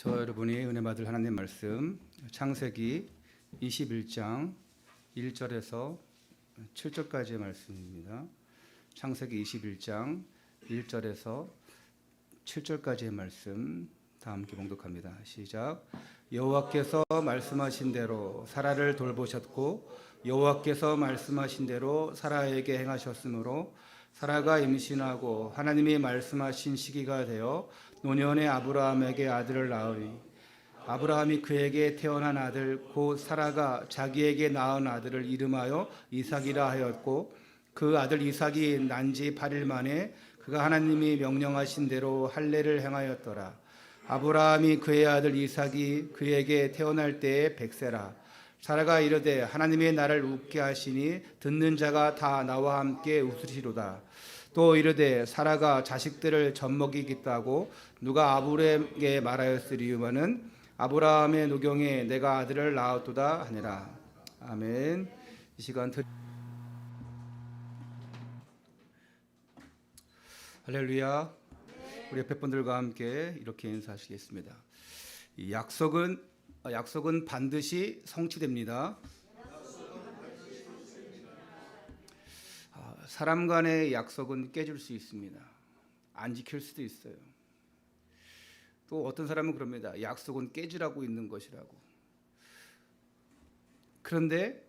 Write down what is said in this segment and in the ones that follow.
저 여러분이 은혜 받을 하나님 말씀 창세기 21장 1절에서 7절까지의 말씀입니다. 창세기 21장 1절에서 7절까지의 말씀 다 함께 봉독합니다. 시작. 여호와께서 말씀하신 대로 사라를 돌보셨고 여호와께서 말씀하신 대로 사라에게 행하셨으므로 사라가 임신하고 하나님이 말씀하신 시기가 되어 노년의 아브라함에게 아들을 낳으니 아브라함이 그에게 태어난 아들 곧 사라가 자기에게 낳은 아들을 이름하여 이삭이라 하였고 그 아들 이삭이 난 지 8일 만에 그가 하나님이 명령하신 대로 할례를 행하였더라. 아브라함이 그의 아들 이삭이 그에게 태어날 때에 100세라. 사라가 이르되 하나님이 나를 웃게 하시니 듣는 자가 다 나와 함께 웃으시로다. 또 이르되 사라가 자식들을 젖먹이겠다고 누가 아브라함에게 말하였으리오마는 아브라함의 노경에 내가 아들을 낳았도다 하니라. 아멘. 이 시간 할렐루야. 우리 옆에 분들과 함께 이렇게 인사하시겠습니다. 이 약속은 반드시 성취됩니다. 사람 간의 약속은 깨질 수 있습니다. 안 지킬 수도 있어요. 또 어떤 사람은 그럽니다. 약속은 깨지라고 있는 것이라고. 그런데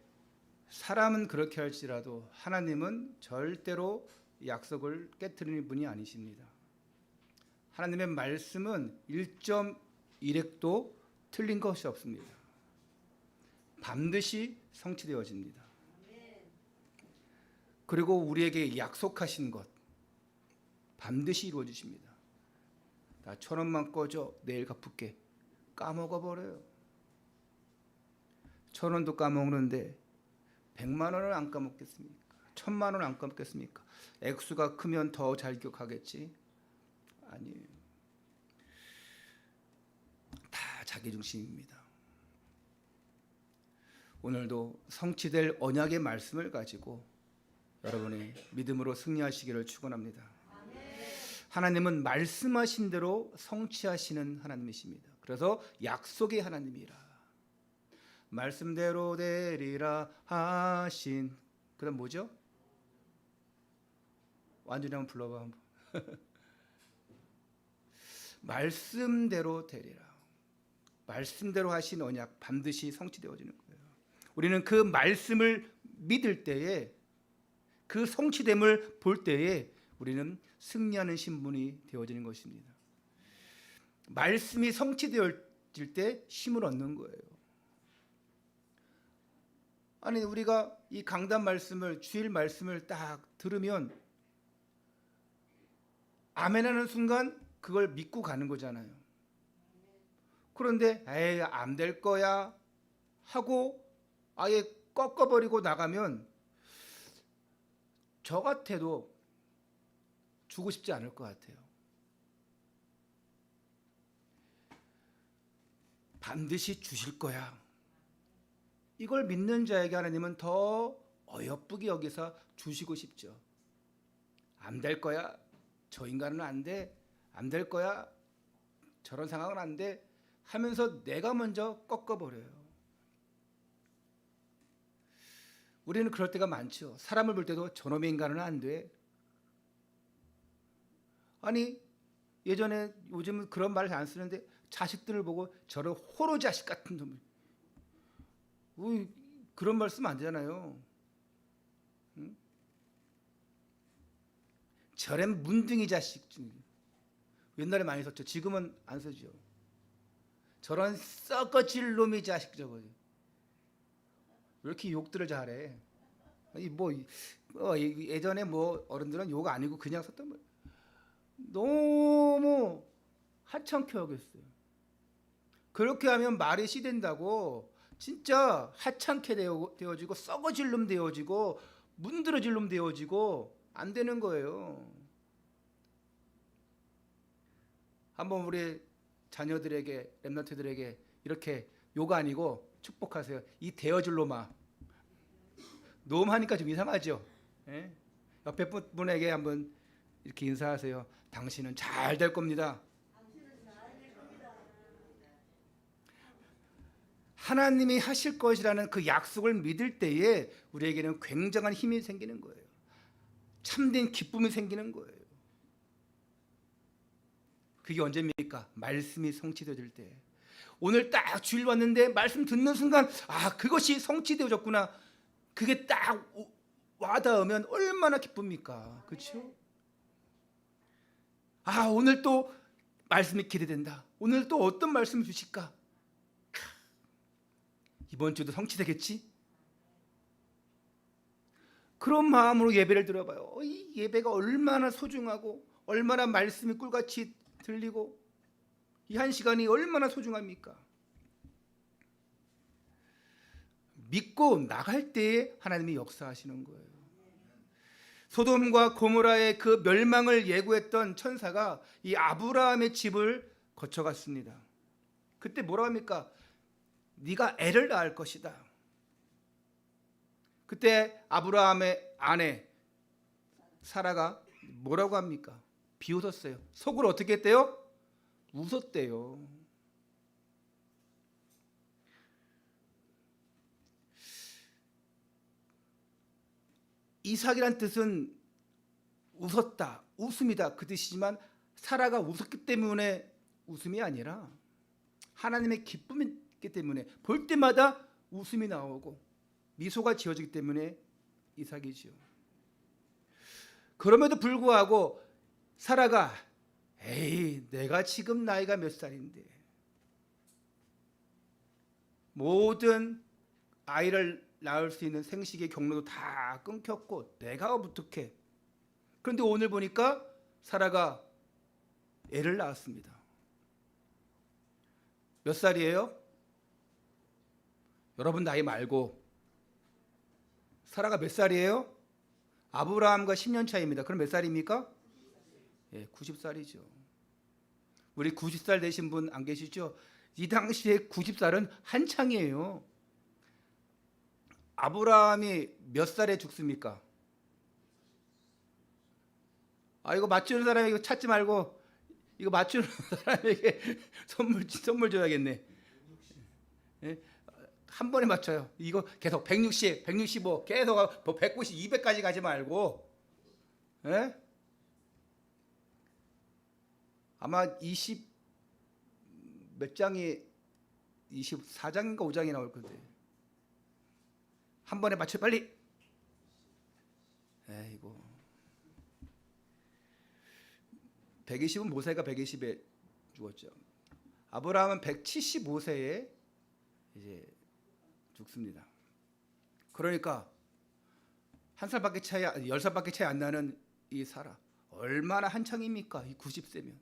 사람은 그렇게 할지라도 하나님은 절대로 약속을 깨트리는 분이 아니십니다. 하나님의 말씀은 1.1획도 틀린 것이 없습니다. 반드시 성취되어집니다. 그리고 우리에게 약속하신 것 반드시 이루어지십니다. 나 1,000원만 꺼줘 내일 갚을게. 까먹어버려요. 1,000원도 까먹는데 100만 원을 안 까먹겠습니까? 1,000만 원 안 까먹겠습니까? 액수가 크면 더 잘 기억하겠지? 아니에요. 다 자기중심입니다. 오늘도 성취될 언약의 말씀을 가지고 여러분이 믿음으로 승리하시기를 축원합니다. 하나님은 말씀하신 대로 성취하시는 하나님이십니다. 그래서 약속의 하나님이라. 말씀대로 되리라 하신. 그다음 뭐죠? 완전히 한번 불러봐 한번. 말씀대로 되리라. 말씀대로 하신 언약 반드시 성취되어지는 거예요. 우리는 그 말씀을 믿을 때에 그 성취됨을 볼 때에 우리는 승리하는 신분이 되어지는 것입니다. 말씀이 성취되어질 때 힘을 얻는 거예요. 아니 우리가 이 강단 말씀을 주일 말씀을 딱 들으면 아멘하는 순간 그걸 믿고 가는 거잖아요. 그런데 에이 안 될 거야 하고 아예 꺾어버리고 나가면 저 같아도 주고 싶지 않을 것 같아요. 반드시 주실 거야. 이걸 믿는 자에게 하나님은 더 어여쁘게 여기서 주시고 싶죠. 안 될 거야. 저 인간은 안 돼. 안 될 거야. 저런 상황은 안 돼. 하면서 내가 먼저 꺾어버려요. 우리는 그럴 때가 많죠. 사람을 볼 때도 저놈의 인간은 안 돼. 아니 예전에 요즘은 그런 말을 안 쓰는데 자식들을 보고 저런 호로 자식 같은 놈. 그런 말 쓰면 안 되잖아요. 응? 저런 문둥이 자식. 옛날에 많이 썼죠. 지금은 안 쓰죠. 저런 썩어질 놈이 자식 저거. 왜 이렇게 욕들을 잘해? 아니 예전에 어른들은 욕 아니고 그냥 썼던 거예요. 너무 하찮게 여겼어요. 그렇게 하면 말이 씨된다고 진짜 하찮게 되어지고 썩어질 놈 되어지고 문드러질 놈 되어지고 안 되는 거예요. 한번 우리 자녀들에게 렘넌트들에게 이렇게 욕 아니고 축복하세요. 이 되어질 놈아. 놈 하니까 좀 이상하죠. 예? 옆에 분에게 한번 이렇게 인사하세요. 당신은 잘 될 겁니다. 하나님이 하실 것이라는 그 약속을 믿을 때에 우리에게는 굉장한 힘이 생기는 거예요. 참된 기쁨이 생기는 거예요. 그게 언제입니까? 말씀이 성취되어질 때. 오늘 딱 주일 왔는데 말씀 듣는 순간 그것이 성취되어졌구나. 그게 딱 와닿으면 얼마나 기쁩니까? 그렇죠? 오늘 또 말씀이 기대된다. 오늘 또 어떤 말씀을 주실까? 이번 주도 성취되겠지? 그런 마음으로 예배를 들어봐요. 이 예배가 얼마나 소중하고 얼마나 말씀이 꿀같이 들리고 이 한 시간이 얼마나 소중합니까? 믿고 나갈 때에 하나님이 역사하시는 거예요. 소돔과 고모라의 그 멸망을 예고했던 천사가 이 아브라함의 집을 거쳐갔습니다. 그때 뭐라고 합니까? 네가 애를 낳을 것이다. 그때 아브라함의 아내 사라가 뭐라고 합니까? 비웃었어요. 속으로 어떻게 했대요? 웃었대요. 이삭이란 뜻은 웃었다, 웃음이다 그 뜻이지만 사라가 웃었기 때문에 웃음이 아니라 하나님의 기쁨이기 때문에 볼 때마다 웃음이 나오고 미소가 지어지기 때문에 이삭이지요. 그럼에도 불구하고 사라가 내가 지금 나이가 몇 살인데 모든 아이를 낳을 수 있는 생식의 경로도 다 끊겼고 내가 어떡해. 그런데 오늘 보니까 사라가 애를 낳았습니다. 몇 살이에요? 여러분 나이 말고 사라가 몇 살이에요? 아브라함과 10년 차이입니다. 그럼 몇 살입니까? 90살이죠. 우리 90살 되신 분 안 계시죠? 이 당시에 90살은 한창이에요. 아브라함이 몇 살에 죽습니까? 이거 맞추는 사람이 이거 찾지 말고 이거 맞추는 사람에게 선물 줘야겠네. 한 번에 맞춰요. 이거 계속 160, 165 계속 190, 200까지 가지 말고. 아마 20 몇 장이 24장인가 5장이 나올 건데 한 번에 맞춰 빨리. 이거 120은 모세가 120에 죽었죠. 아브라함은 175세에 이제 죽습니다. 그러니까 한 살밖에 차이, 10살밖에 차이 안 나는 이 사라 얼마나 한창입니까? 이 90세면.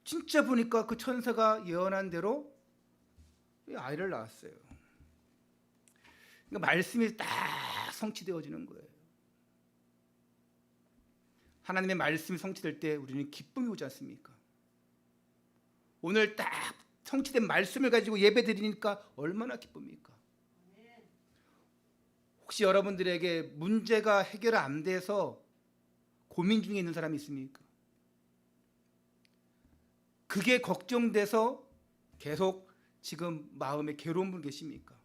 진짜 보니까 그 천사가 예언한 대로 아이를 낳았어요. 그러니까 말씀이 딱 성취되어지는 거예요. 하나님의 말씀이 성취될 때 우리는 기쁨이 오지 않습니까? 오늘 딱 성취된 말씀을 가지고 예배 드리니까 얼마나 기쁩니까? 혹시 여러분들에게 문제가 해결 안 돼서 고민 중에 있는 사람이 있습니까? 그게 걱정돼서 계속 지금 마음에 괴로운 분 계십니까?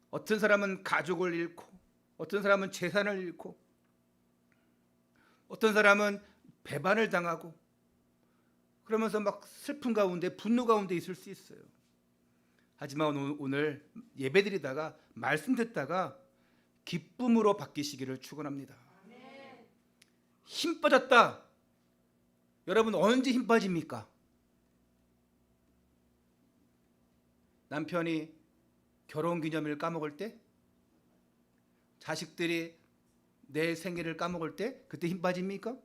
어떤 사람은 가족을 잃고, 어떤 사람은 재산을 잃고, 어떤 사람은 배반을 당하고, 그러면서 막 슬픈 가운데 분노 가운데 있을 수 있어요. 하지만 오늘 예배드리다가 말씀 듣다가 기쁨으로 바뀌시기를 축원합니다. 힘 빠졌다. 여러분 언제 힘 빠집니까? 남편이 결혼기념일을 까먹을 때, 자식들이 내 생일을 까먹을 때 그때 힘 빠집니까?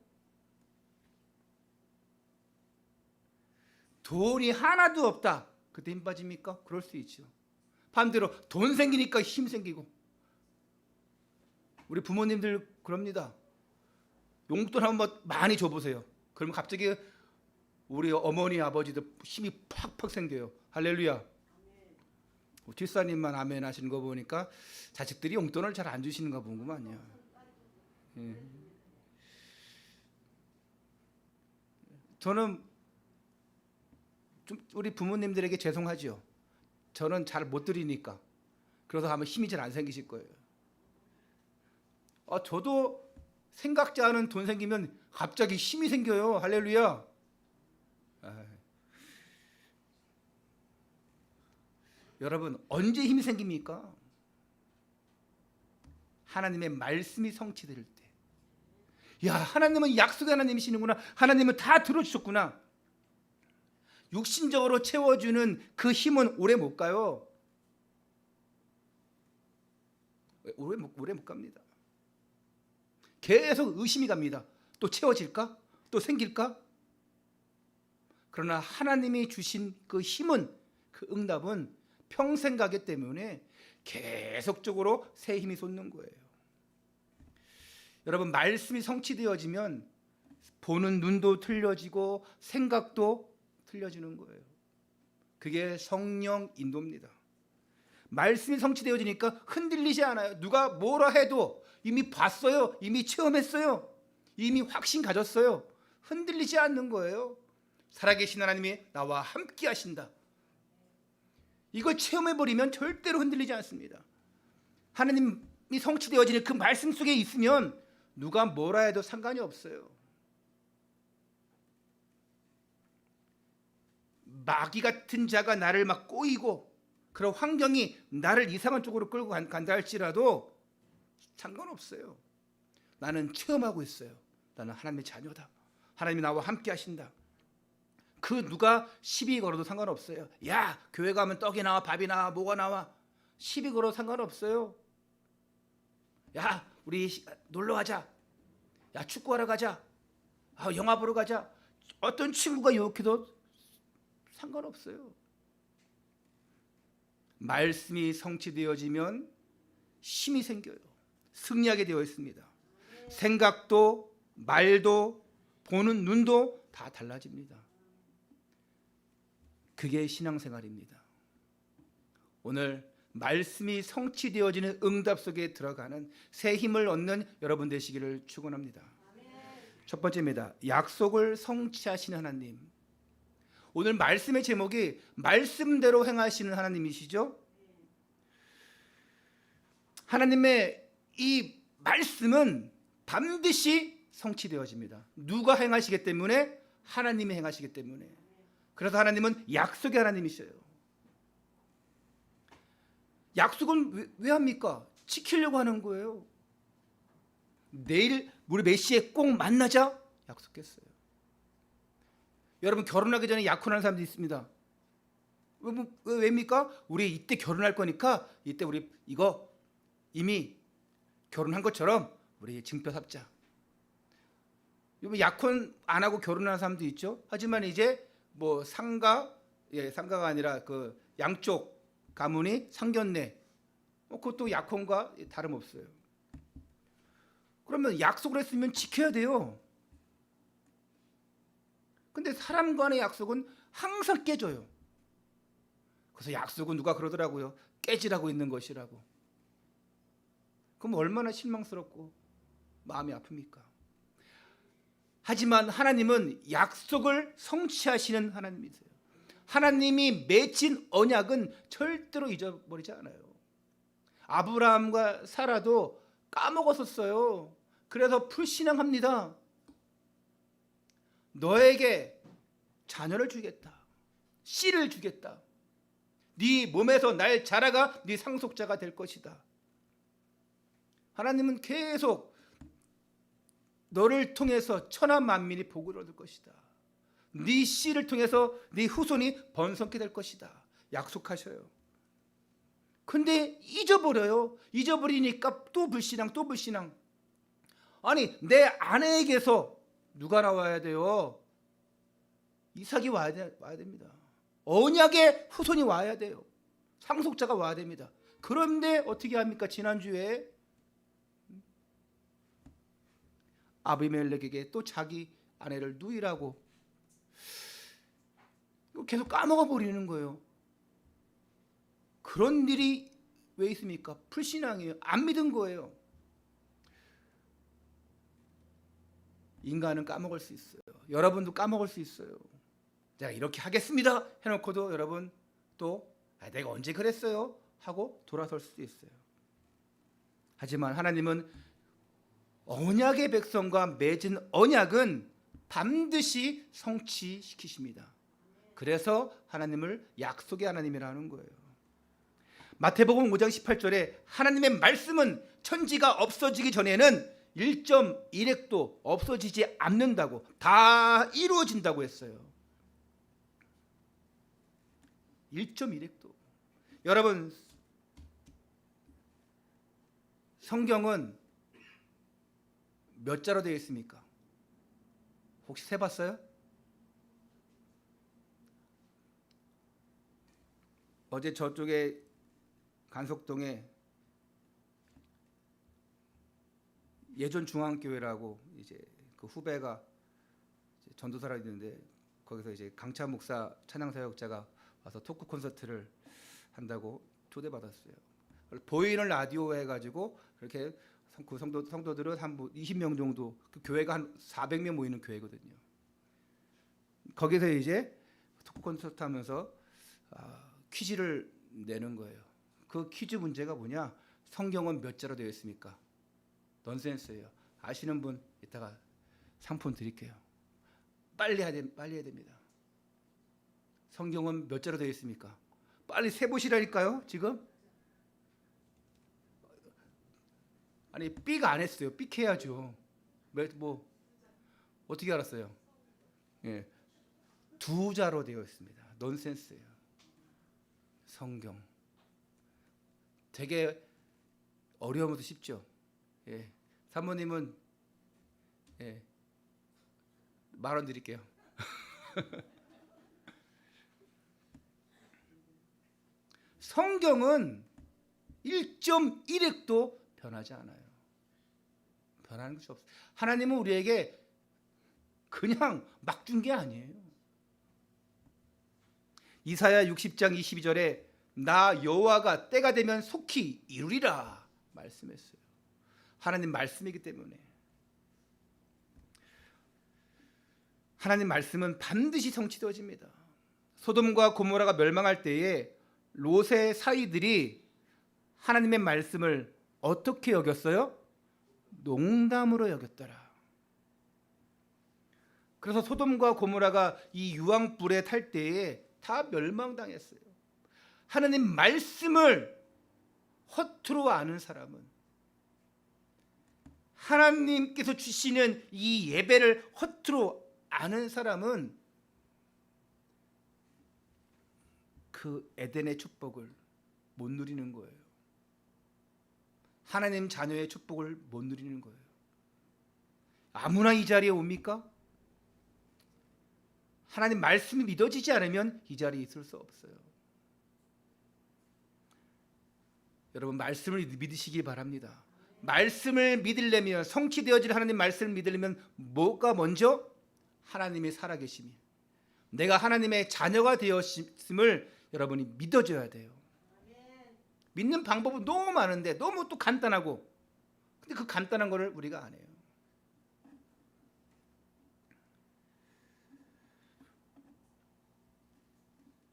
돈이 하나도 없다. 그때 힘 빠집니까? 그럴 수 있죠. 반대로 돈 생기니까 힘 생기고. 우리 부모님들 그럽니다. 용돈 한번 많이 줘보세요. 그러면 갑자기 우리 어머니 아버지도 힘이 팍팍 생겨요. 할렐루야. 뒷사님만 아멘 하시는 거 보니까 자식들이 용돈을 잘 안 주시는가 보구만요. 저는 좀 우리 부모님들에게 죄송하죠. 저는 잘 못 드리니까. 그래서 아마 힘이 잘 안 생기실 거예요. 저도 생각지 않은 돈 생기면 갑자기 힘이 생겨요. 할렐루야. 여러분, 언제 힘이 생깁니까? 하나님의 말씀이 성취될 때. 야, 하나님은 약속의 하나님이시는구나. 하나님은 다 들어주셨구나. 육신적으로 채워주는 그 힘은 오래 못 가요. 오래 못 갑니다. 계속 의심이 갑니다. 또 채워질까? 또 생길까? 그러나 하나님이 주신 그 힘은, 그 응답은 평생 가기 때문에 계속적으로 새 힘이 솟는 거예요. 여러분, 말씀이 성취되어지면 보는 눈도 틀려지고 생각도 틀려지는 거예요. 그게 성령 인도입니다. 말씀이 성취되어지니까 흔들리지 않아요. 누가 뭐라 해도 이미 봤어요. 이미 체험했어요. 이미 확신 가졌어요. 흔들리지 않는 거예요. 살아계신 하나님이 나와 함께 하신다. 이걸 체험해버리면 절대로 흔들리지 않습니다. 하나님이 성취되어지는 그 말씀 속에 있으면 누가 뭐라 해도 상관이 없어요. 마귀 같은 자가 나를 막 꼬이고 그런 환경이 나를 이상한 쪽으로 끌고 간다 할지라도 상관없어요. 나는 체험하고 있어요. 나는 하나님의 자녀다. 하나님이 나와 함께 하신다. 그 누가 시비 걸어도 상관없어요. 야, 교회 가면 떡이 나와, 밥이 나와, 뭐가 나와. 시비 걸어도 상관없어요. 야, 우리 놀러 가자. 야, 축구하러 가자. 영화 보러 가자. 어떤 친구가 욕해도 상관없어요. 말씀이 성취되어지면 힘이 생겨요. 승리하게 되어 있습니다. 생각도 말도 보는 눈도 다 달라집니다. 그게 신앙생활입니다. 오늘 말씀이 성취되어지는 응답 속에 들어가는 새 힘을 얻는 여러분 되시기를 축원합니다. 첫 번째입니다. 약속을 성취하시는 하나님. 오늘 말씀의 제목이 말씀대로 행하시는 하나님이시죠? 하나님의 이 말씀은 반드시 성취되어집니다. 누가 행하시기 때문에? 하나님이 행하시기 때문에. 그래서 하나님은 약속의 하나님이셔요. 약속은 왜 합니까? 지키려고 하는 거예요. 내일 우리 몇 시에 꼭 만나자 약속했어요. 여러분, 결혼하기 전에 약혼하는 사람도 있습니다. 왜입니까? 우리 이때 결혼할 거니까 이때 우리 이거 이미 결혼한 것처럼 우리 증표 삽자. 약혼 안 하고 결혼하는 사람도 있죠. 하지만 이제 뭐 상가가 아니라 그 양쪽 가문이 상견례, 그것도 약혼과 다름없어요. 그러면 약속을 했으면 지켜야 돼요. 근데 사람 간의 약속은 항상 깨져요. 그래서 약속은 누가 그러더라고요. 깨지라고 있는 것이라고. 그럼 얼마나 실망스럽고 마음이 아픕니까? 하지만 하나님은 약속을 성취하시는 하나님이세요. 하나님이 맺힌 언약은 절대로 잊어버리지 않아요. 아브라함과 사라도 까먹었었어요. 그래서 불신앙합니다. 너에게 자녀를 주겠다. 씨를 주겠다. 네 몸에서 날 자라가 네 상속자가 될 것이다. 하나님은 계속 너를 통해서 천하 만민이 복을 얻을 것이다. 네 씨를 통해서 네 후손이 번성케 될 것이다. 약속하셔요. 근데 잊어버려요. 잊어버리니까 또 불신앙. 아니, 내 아내에게서 누가 나와야 돼요? 이삭이 와야 됩니다. 언약의 후손이 와야 돼요. 상속자가 와야 됩니다. 그런데 어떻게 합니까? 지난주에 아비멜렉에게 또 자기 아내를 누이라고 계속 까먹어 버리는 거예요. 그런 일이 왜 있습니까? 불신앙이에요. 안 믿은 거예요. 인간은 까먹을 수 있어요. 여러분도 까먹을 수 있어요. 제가 이렇게 하겠습니다 해놓고도 여러분 또 내가 언제 그랬어요 하고 돌아설 수도 있어요. 하지만 하나님은 언약의 백성과 맺은 언약은 반드시 성취시키십니다. 그래서 하나님을 약속의 하나님이라는 거예요. 마태복음 5장 18절에 하나님의 말씀은 천지가 없어지기 전에는 1.1획도 없어지지 않는다고, 다 이루어진다고 했어요. 1.1획도. 여러분, 성경은 몇 자로 되어 있습니까? 혹시 세봤어요? 어제 저쪽에 간석동에 예전 중앙교회라고 이제 그 후배가 이제 전도사라 있는데 거기서 이제 강차 목사 찬양사역자가 와서 토크 콘서트를 한다고 초대받았어요. 보이는 라디오 해가지고 그렇게 그 성도들은 한 20명 정도, 그 교회가 한 400명 모이는 교회거든요. 거기서 이제 토크 콘서트 하면서 퀴즈를 내는 거예요. 그 퀴즈 문제가 뭐냐? 성경은 몇 자로 되어 있습니까? 넌센스예요. 아시는 분 이따가 상품 드릴게요. 빨리 해야 됩니다. 성경은 몇 자로 되어 있습니까? 빨리 세보시라니까요. 지금 아니 삑 안 했어요. 삑 해야죠. 뭐 어떻게 알았어요? 예, 2자로 되어 있습니다. 넌센스예요. 성경 되게 어려우면서 쉽죠. 예, 사모님은 10,000원 드릴게요. 성경은 1.1획도 변하지 않아요. 변하는 것이 없어요. 하나님은 우리에게 그냥 막 준 게 아니에요. 이사야 60장 22절에 나 여호와가 때가 되면 속히 이루리라 말씀했어요. 하나님 말씀이기 때문에. 하나님 말씀은 반드시 성취되어집니다. 소돔과 고모라가 멸망할 때에 롯의 사위들이 하나님의 말씀을 어떻게 여겼어요? 농담으로 여겼더라. 그래서 소돔과 고모라가 이 유황불에 탈 때에 다 멸망당했어요. 하나님 말씀을 허투루 아는 사람은, 하나님께서 주시는 이 예배를 허투루 아는 사람은 그 에덴의 축복을 못 누리는 거예요. 하나님 자녀의 축복을 못 누리는 거예요. 아무나 이 자리에 옵니까? 하나님 말씀이 믿어지지 않으면 이 자리에 있을 수 없어요. 여러분 말씀을 믿으시기 바랍니다. 말씀을 믿으려면, 성취되어질 하나님 말씀을 믿으려면 뭐가 먼저? 하나님이 살아계심이, 내가 하나님의 자녀가 되었음을 여러분이 믿어줘야 돼요. 믿는 방법은 너무 많은데 너무 또 간단하고, 근데 그 간단한 거를 우리가 안 해요.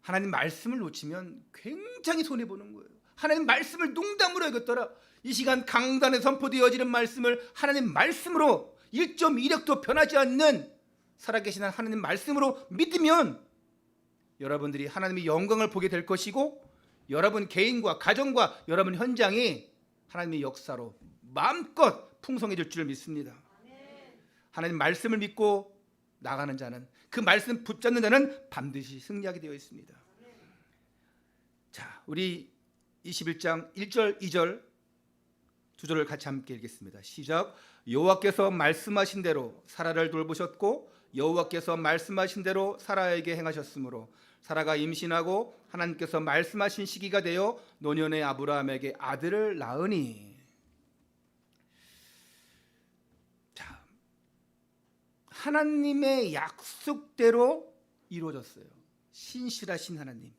하나님 말씀을 놓치면 굉장히 손해보는 거예요. 하나님 말씀을 농담으로 여겼더라. 이 시간 강단에 선포되어지는 말씀을 하나님 말씀으로 1.1획도 변하지 않는 살아계신 하나님 말씀으로 믿으면 여러분들이 하나님의 영광을 보게 될 것이고, 여러분 개인과 가정과 여러분 현장이 하나님의 역사로 마음껏 풍성해질 줄 믿습니다. 하나님 말씀을 믿고 나가는 자는, 그 말씀 붙잡는 자는 반드시 승리하게 되어 있습니다. 자, 우리 21장 1절 2절 두 절을 같이 함께 읽겠습니다. 시작. 여호와께서 말씀하신 대로 사라를 돌보셨고 여호와께서 말씀하신 대로 사라에게 행하셨으므로 사라가 임신하고 하나님께서 말씀하신 시기가 되어 노년의 아브라함에게 아들을 낳으니. 자, 하나님의 약속대로 이루어졌어요. 신실하신 하나님.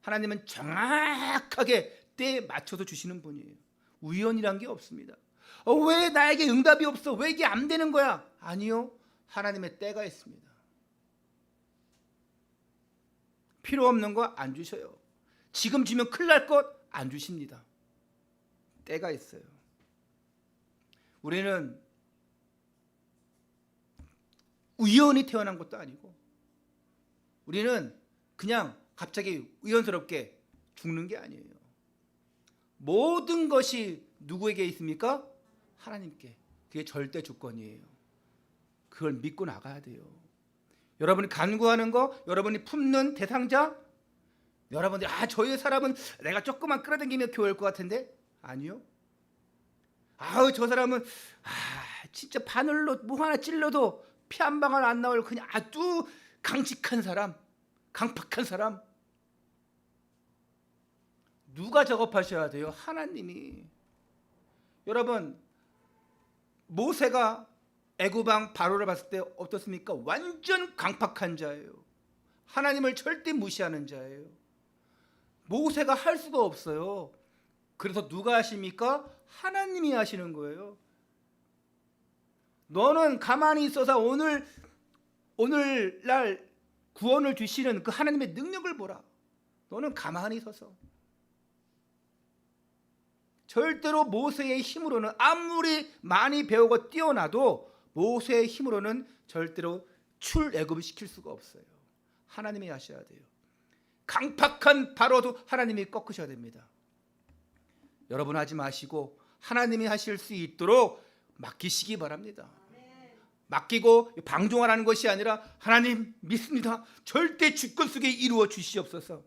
하나님은 정확하게 때에 맞춰서 주시는 분이에요. 우연이란 게 없습니다. 왜 나에게 응답이 없어? 왜 이게 안 되는 거야? 아니요. 하나님의 때가 있습니다. 필요 없는 거 안 주셔요. 지금 주면 큰일 날 것 안 주십니다. 때가 있어요. 우리는 우연히 태어난 것도 아니고 우리는 그냥 갑자기 우연스럽게 죽는 게 아니에요. 모든 것이 누구에게 있습니까? 하나님께. 그게 절대 주권이에요. 그걸 믿고 나가야 돼요. 여러분이 간구하는 거, 여러분이 품는 대상자, 여러분들이 저희 사람은 내가 조금만 끌어당기면 교회 올 것 같은데 아니요. 저 사람은 진짜 바늘로 뭐 하나 찔러도 피 한 방울 안 나올 그냥 아주 강직한 사람, 강팍한 사람. 누가 작업하셔야 돼요? 하나님이. 여러분, 모세가 애굽왕 바로를 봤을 때 어떻습니까? 완전 강팍한 자예요. 하나님을 절대 무시하는 자예요. 모세가 할 수가 없어요. 그래서 누가 하십니까? 하나님이 하시는 거예요. 너는 가만히 있어서 오늘날 구원을 주시는 그 하나님의 능력을 보라. 너는 가만히 서서. 절대로 모세의 힘으로는 아무리 많이 배우고 뛰어나도 모세의 힘으로는 절대로 출애굽을 시킬 수가 없어요. 하나님이 하셔야 돼요. 강팍한 바로도 하나님이 꺾으셔야 됩니다. 여러분 하지 마시고 하나님이 하실 수 있도록 맡기시기 바랍니다. 맡기고 방종하라는 것이 아니라 하나님 믿습니다. 절대 주권 속에 이루어 주시옵소서.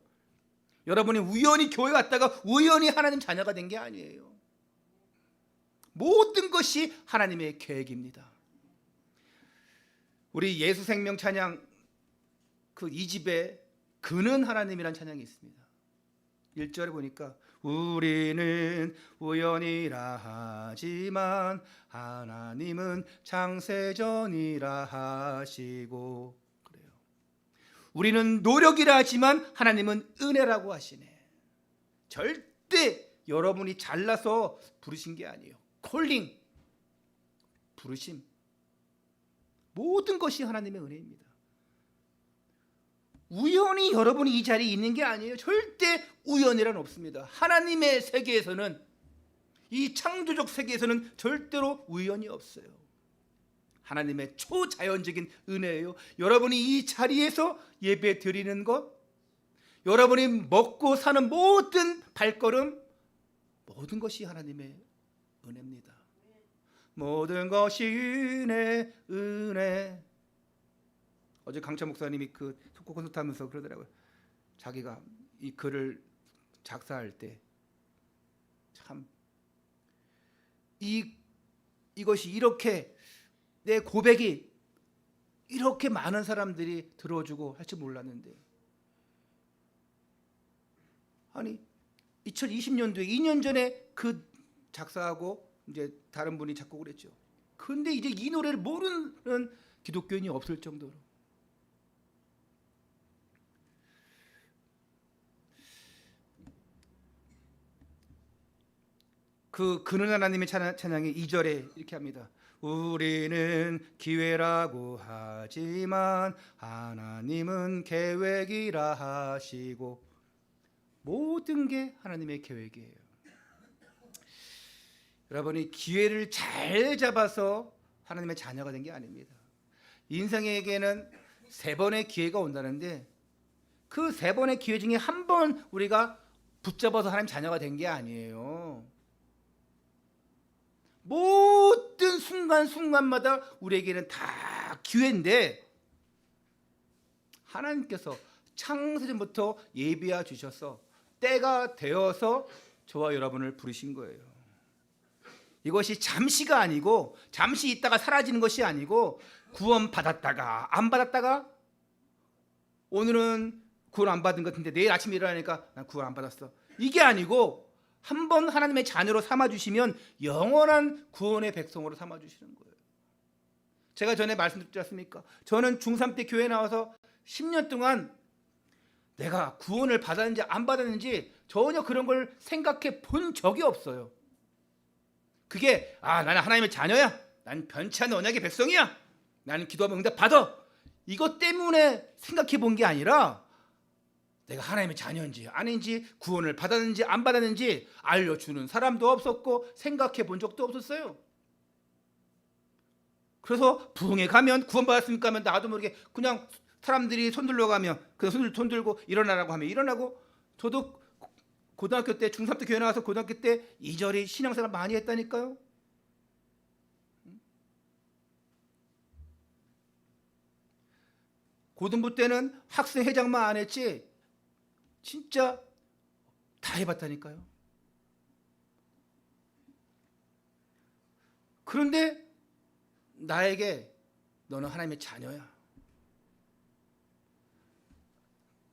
여러분이 우연히 교회 갔다가 우연히 하나님 자녀가 된 게 아니에요. 모든 것이 하나님의 계획입니다. 우리 예수생명 찬양 그 2집에 그는 하나님이란 찬양이 있습니다. 1절에 보니까 우리는 우연이라 하지만 하나님은 창세전이라 하시고 그래요. 우리는 노력이라 하지만 하나님은 은혜라고 하시네. 절대 여러분이 잘나서 부르신 게 아니에요. 콜링, 부르심. 모든 것이 하나님의 은혜입니다. 우연히 여러분이 이 자리에 있는 게 아니에요. 절대 우연이란 없습니다. 하나님의 세계에서는, 이 창조적 세계에서는 절대로 우연이 없어요. 하나님의 초자연적인 은혜예요. 여러분이 이 자리에서 예배 드리는 것, 여러분이 먹고 사는 모든 발걸음, 모든 것이 하나님의 은혜입니다. 모든 것이 은혜. 어제 강찬 목사님이 그 속고 콘서트 하면서 그러더라고요. 자기가 이 글을 작사할 때 참 이것이 이렇게 내 고백이 이렇게 많은 사람들이 들어주고 할 줄 몰랐는데, 아니 2020년도에 2년 전에 그 작사하고 이제 다른 분이 작곡을 했죠. 근데 이제 이 노래를 모르는 기독교인이 없을 정도로. 그는 하나님의 찬양이 2절에 이렇게 합니다. 우리는 기회라고 하지만 하나님은 계획이라 하시고. 모든 게 하나님의 계획이에요. 여러분이 기회를 잘 잡아서 하나님의 자녀가 된 게 아닙니다. 인생에게는 3번의 기회가 온다는데 그 3번의 기회 중에 한 번 우리가 붙잡아서 하나님 자녀가 된 게 아니에요. 모든 순간순간마다 우리에게는 다 기회인데 하나님께서 창세전부터 예비해 주셔서 때가 되어서 저와 여러분을 부르신 거예요. 이것이 잠시가 아니고, 잠시 있다가 사라지는 것이 아니고, 구원 받았다가 안 받았다가 오늘은 구원 안 받은 것 같은데 내일 아침에 일어나니까 난 구원 안 받았어, 이게 아니고 한번 하나님의 자녀로 삼아주시면 영원한 구원의 백성으로 삼아주시는 거예요. 제가 전에 말씀드렸지 않습니까? 저는 중3 때 교회 나와서 10년 동안 내가 구원을 받았는지 안 받았는지 전혀 그런 걸 생각해 본 적이 없어요. 그게 나는 하나님의 자녀야. 난 변치 않는 언약의 백성이야. 나는 기도하면 응답 받아. 이것 때문에 생각해 본 게 아니라 내가 하나님의 자녀인지 아닌지 구원을 받았는지 안 받았는지 알려주는 사람도 없었고 생각해 본 적도 없었어요. 그래서 부흥회 가면 구원받았습니까 하면 나도 모르게 그냥 사람들이 손들러 가면 그냥 손 들고 일어나라고 하면 일어나고, 저도 고등학교 때 중3 때 교회 나와서 고등학교 때 이저리 신앙생활 많이 했다니까요. 고등부 때는 학생 회장만 안 했지 진짜 다 해봤다니까요. 그런데 나에게 너는 하나님의 자녀야.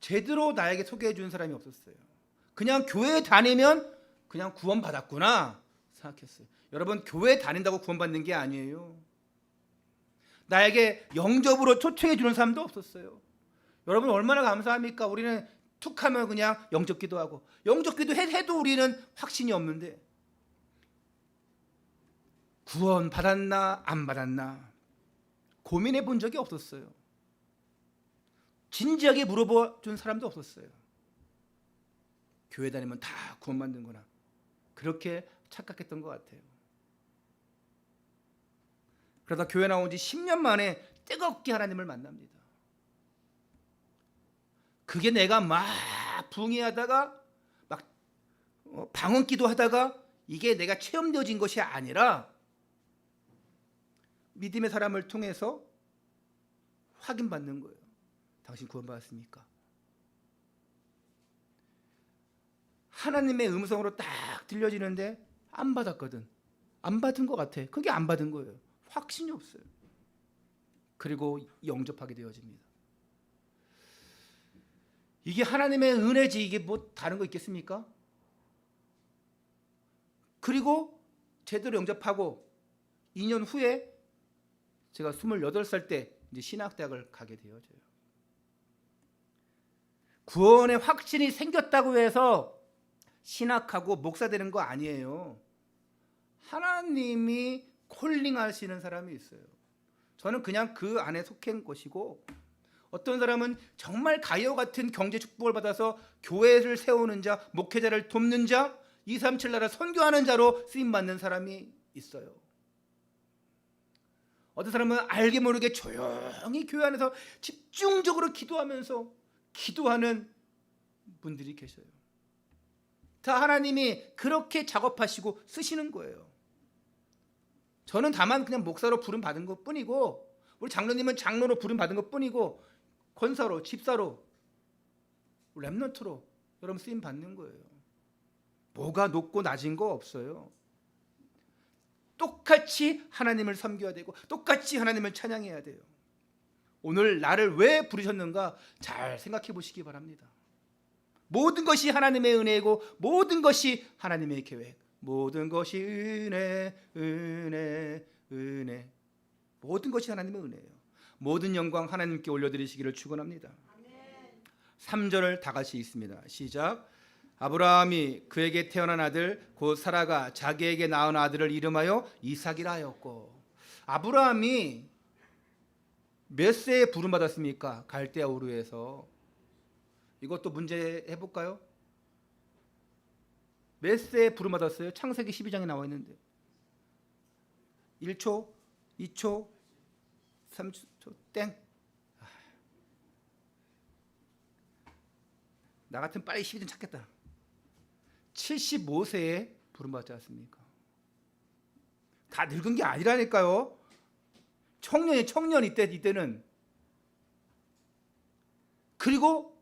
제대로 나에게 소개해 주는 사람이 없었어요. 그냥 교회 다니면 그냥 구원받았구나 생각했어요. 여러분, 교회 다닌다고 구원받는 게 아니에요. 나에게 영접으로 초청해 주는 사람도 없었어요. 여러분 얼마나 감사합니까? 우리는 툭 하면 그냥 영접기도 하고, 영접기도 해도 우리는 확신이 없는데 구원 받았나 안 받았나 고민해 본 적이 없었어요. 진지하게 물어봐 준 사람도 없었어요. 교회 다니면 다 구원받는구나 그렇게 착각했던 것 같아요. 그러다 교회 나온 지 10년 만에 뜨겁게 하나님을 만납니다. 그게 내가 막 부흥회하다가 막 방언기도 하다가 이게 내가 체험되어진 것이 아니라 믿음의 사람을 통해서 확인받는 거예요. 당신 구원받았습니까? 하나님의 음성으로 딱 들려지는데 안 받았거든. 안 받은 것 같아. 그게 안 받은 거예요. 확신이 없어요. 그리고 영접하게 되어집니다. 이게 하나님의 은혜지 이게 뭐 다른 거 있겠습니까? 그리고 제대로 영접하고 2년 후에 제가 28살 때 이제 신학대학을 가게 되어져요. 구원의 확신이 생겼다고 해서 신학하고 목사 되는 거 아니에요. 하나님이 콜링하시는 사람이 있어요. 저는 그냥 그 안에 속한 것이고, 어떤 사람은 정말 가이오 같은 경제 축복을 받아서 교회를 세우는 자, 목회자를 돕는 자, 237 나라 선교하는 자로 쓰임 받는 사람이 있어요. 어떤 사람은 알게 모르게 조용히 교회 안에서 집중적으로 기도하면서 기도하는 분들이 계셔요. 다 하나님이 그렇게 작업하시고 쓰시는 거예요. 저는 다만 그냥 목사로 부름 받은 것 뿐이고, 우리 장로님은 장로로 부름 받은 것 뿐이고, 권사로, 집사로, 랩런트로 여러분 쓰임 받는 거예요. 뭐가 높고 낮은 거 없어요. 똑같이 하나님을 섬겨야 되고 똑같이 하나님을 찬양해야 돼요. 오늘 나를 왜 부르셨는가 잘 생각해 보시기 바랍니다. 모든 것이 하나님의 은혜이고 모든 것이 하나님의 계획, 모든 것이 은혜, 은혜, 은혜, 모든 것이 하나님의 은혜예요. 모든 영광 하나님께 올려드리시기를 축원합니다. 3절을 다 같이 읽습니다. 시작. 아브라함이 그에게 태어난 아들 곧 사라가 자기에게 낳은 아들을 이름하여 이삭이라 하였고, 아브라함이 몇 세에 부름받았습니까? 갈대아 우르에서. 이것도 문제 해볼까요? 몇 세에 부름받았어요? 창세기 12장에 나와 있는데 1초, 2초, 3초 땡. 나 같으면 빨리 12장 찾겠다. 75세에 부름받지 않습니까? 다 늙은 게 아니라니까요. 청년 이때는. 그리고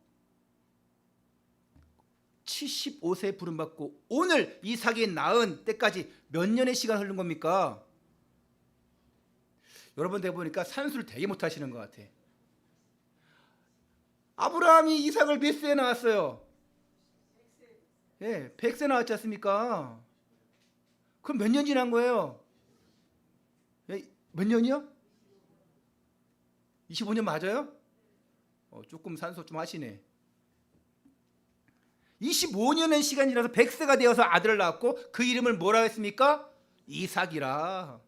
75세에 부름받고 오늘 이삭이 낳은 때까지 몇 년의 시간 흐른 겁니까? 여러분 대 보니까 산수를 되게 못하시는 것 같아. 아브라함이 이삭을 몇 세에 낳았어요? 100세 낳았지 않습니까? 그럼 몇 년 지난 거예요? 몇 년이요? 25년 맞아요? 조금 산소 좀 하시네. 25년의 시간이 지나서 100세가 되어서 아들을 낳았고 그 이름을 뭐라 했습니까? 이삭이라.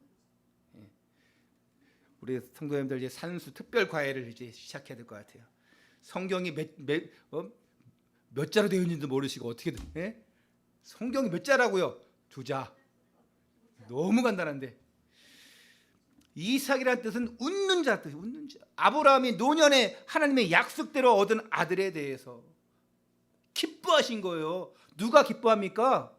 우리 성도님들 이제 산수 특별 과외를 이제 시작해야 될 것 같아요. 성경이 몇 자로 되어 있는지도 모르시고 어떻게 성경이 몇 자라고요? 2자. 너무 간단한데. 이삭이라는 뜻은 웃는 자 뜻이 웃는 자. 아브라함이 노년에 하나님의 약속대로 얻은 아들에 대해서 기뻐하신 거예요. 누가 기뻐합니까?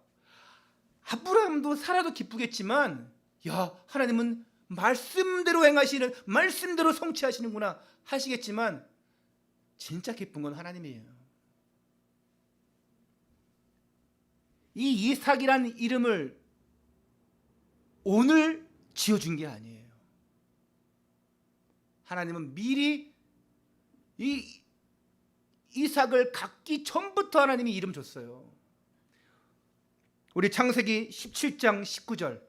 아브라함도 사라도 기쁘겠지만 야, 하나님은 말씀대로 행하시는, 말씀대로 성취하시는구나 하시겠지만 진짜 기쁜 건 하나님이에요. 이 이삭이라는 이름을 오늘 지어준 게 아니에요. 하나님은 미리 이 이삭을 갖기 전부터 하나님이 이름 줬어요. 우리 창세기 17장 19절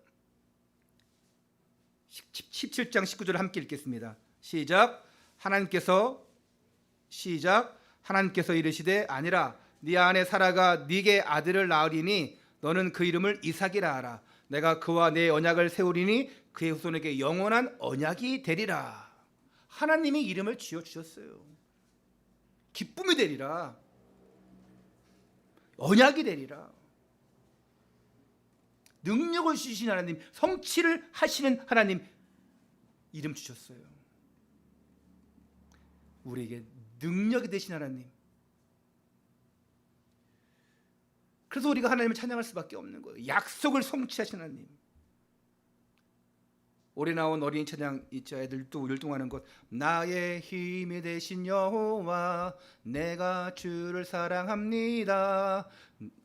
17장 19절을 함께 읽겠습니다. 시작. 하나님께서 이르시되 아니라 네 아내 사라가 네게 아들을 낳으리니 너는 그 이름을 이삭이라 하라. 내가 그와 내 언약을 세우리니 그의 후손에게 영원한 언약이 되리라. 하나님이 이름을 지어주셨어요. 기쁨이 되리라. 언약이 되리라. 능력을 주신 하나님, 성취를 하시는 하나님 이름 주셨어요. 우리에게 능력이 되신 하나님. 그래서 우리가 하나님을 찬양할 수밖에 없는 거예요. 약속을 성취하신 하나님. 올해 나온 어린이 찬양 있죠. 애들도 율동하는 것. 나의 힘이 되신 여호와 내가 주를 사랑합니다.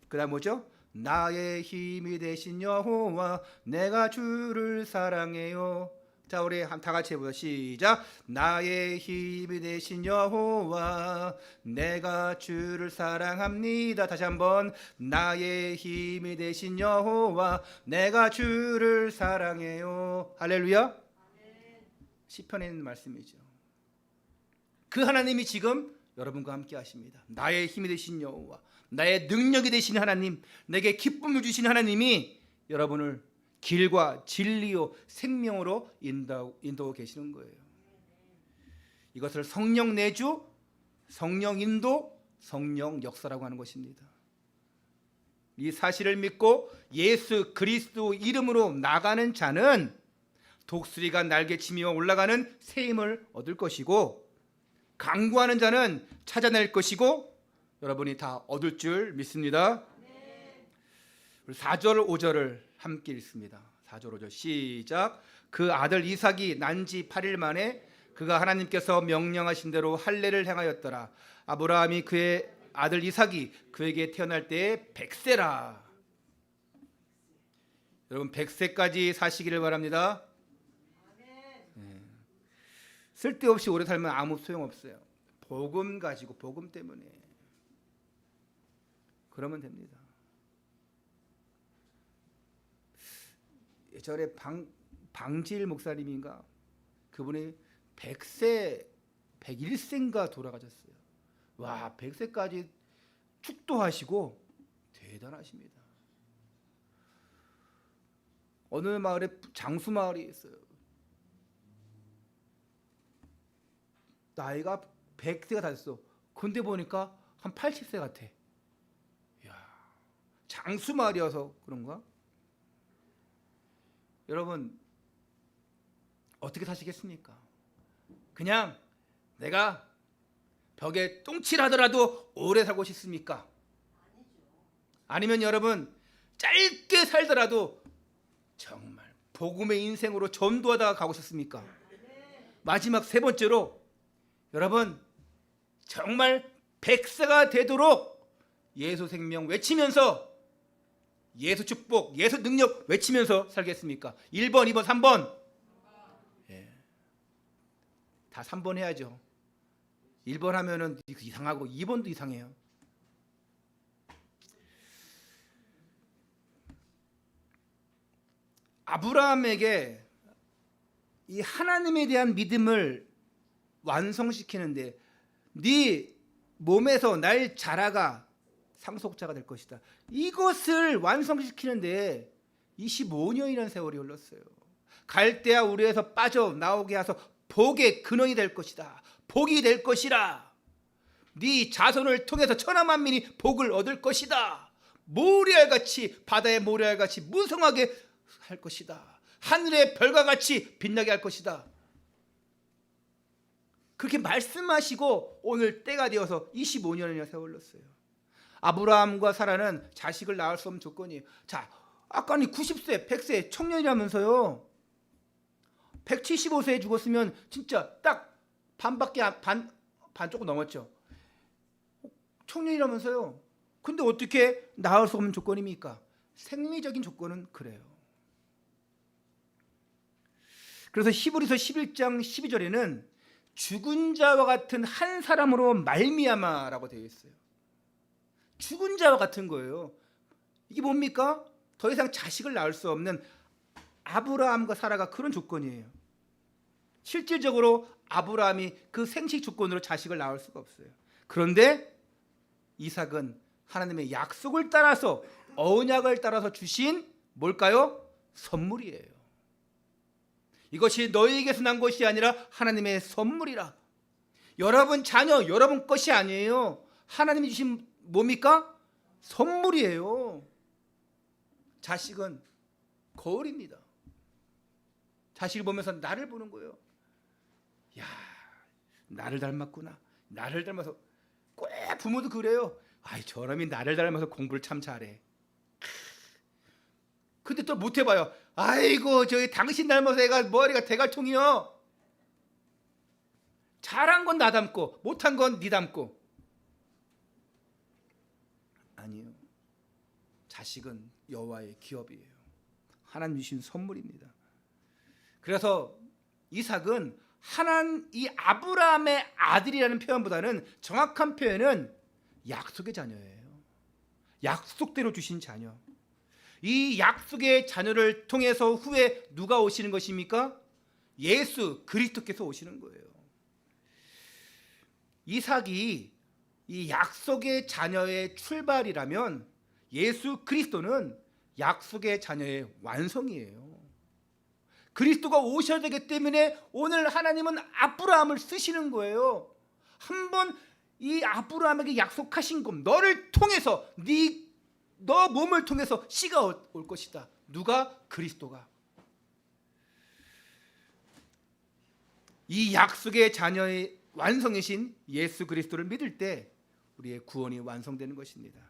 그 다음 뭐죠? 나의 힘이 되신 여호와 내가 주를 사랑해요. 자, 우리 다 같이 해보죠. 시작. 나의 힘이 되신 여호와 내가 주를 사랑합니다. 다시 한번. 나의 힘이 되신 여호와 내가 주를 사랑해요. 할렐루야. 시편에 있는 말씀이죠. 그 하나님이 지금 여러분과 함께 하십니다. 나의 힘이 되신 여호와, 나의 능력이 되신 하나님, 내게 기쁨을 주신 하나님이 여러분을 길과 진리요 생명으로 인도하고 계시는 거예요. 이것을 성령 내주, 성령 인도, 성령 역사라고 하는 것입니다. 이 사실을 믿고 예수 그리스도 이름으로 나가는 자는 독수리가 날개치며 올라가는 새 힘을 얻을 것이고, 강구하는 자는 찾아낼 것이고, 여러분이 다 얻을 줄 믿습니다. 4절 5절을 함께 읽습니다. 4절 5절 시작. 그 아들 이삭이 난 지 8일 만에 그가 하나님께서 명령하신 대로 할례를 행하였더라. 아브라함이 그의 아들 이삭이 그에게 태어날 때에 100세라. 여러분 100세까지 사시기를 바랍니다. 쓸데없이 오래 살면 아무 소용없어요. 복음 가지고, 복음 때문에 그러면 됩니다. 예전에 방질 목사님인가, 그분이 100세 101세인가 돌아가셨어요. 와, 100세까지 축도하시고 대단하십니다. 어느 마을에 장수 마을이 있어요. 나이가 100세가 다 됐어. 근데 보니까 한 80세 같아. 이야, 장수 마을이어서 그런가? 여러분 어떻게 사시겠습니까? 그냥 내가 벽에 똥칠하더라도 오래 살고 싶습니까? 아니면 여러분 짧게 살더라도 정말 복음의 인생으로 전도하다가 가고 싶습니까? 마지막 세 번째로 여러분 정말 100세가 되도록 예수 생명 외치면서, 예수 축복, 예수 능력 외치면서 살겠습니까? 1번, 2번, 3번. 다 3번 해야죠. 1번 하면은 이상하고 2번도 이상해요. 아브라함에게 이 하나님에 대한 믿음을 완성시키는데, 네 몸에서 날 자라가 상속자가 될 것이다. 이것을 완성시키는데 25년이라는 세월이 흘렀어요. 갈대아 우르에서 빠져나오게 하서 복의 근원이 될 것이다. 복이 될 것이라. 네 자손을 통해서 천하만민이 복을 얻을 것이다. 모래알같이, 바다의 모래알같이 무성하게 할 것이다. 하늘의 별과 같이 빛나게 할 것이다. 그렇게 말씀하시고 오늘 때가 되어서 25년이나 세월 흘렀어요. 아브라함과 사라는 자식을 낳을 수 없는 조건이에요. 자, 아까는 90세, 100세 청년이라면서요. 175세에 죽었으면 진짜 딱 반 조금 넘었죠. 청년이라면서요. 근데 어떻게 낳을 수 없는 조건입니까? 생리적인 조건은 그래요. 그래서 히브리서 11장 12절에는 죽은 자와 같은 한 사람으로 말미암아라고 되어 있어요. 죽은 자와 같은 거예요. 이게 뭡니까? 더 이상 자식을 낳을 수 없는 아브라함과 사라가 그런 조건이에요. 실질적으로 아브라함이 그 생식 조건으로 자식을 낳을 수가 없어요. 그런데 이삭은 하나님의 약속을 따라서, 언약을 따라서 주신 뭘까요? 선물이에요. 이것이 너희에게서 난 것이 아니라 하나님의 선물이라. 여러분 자녀, 여러분 것이 아니에요. 하나님이 주신 뭡니까? 선물이에요. 자식은 거울입니다. 자식을 보면서 나를 보는 거예요. 야, 나를 닮았구나. 나를 닮아서. 꼭 부모도 그래요. 아이, 저놈이 나를 닮아서 공부를 참 잘해. 근데 또 못 해봐요. 아이고, 저기 당신 닮아서 애가 머리가 대갈통이요. 잘한 건 나 닮고 못한 건 네 닮고. 아니요. 자식은 여호와의 기업이에요. 하나님 주신 선물입니다. 그래서 이삭은 이 아브라함의 아들이라는 표현보다는 정확한 표현은 약속의 자녀예요. 약속대로 주신 자녀. 이 약속의 자녀를 통해서 후에 누가 오시는 것입니까? 예수 그리스도께서 오시는 거예요. 이삭이 이 약속의 자녀의 출발이라면 예수 그리스도는 약속의 자녀의 완성이에요. 그리스도가 오셔야 되기 때문에 오늘 하나님은 아브라함을 쓰시는 거예요. 한번 이 아브라함에게 약속하신 것, 너를 통해서, 너 몸을 통해서 씨가 올 것이다. 누가? 그리스도가. 이 약속의 자녀의 완성이신 예수 그리스도를 믿을 때 우리의 구원이 완성되는 것입니다.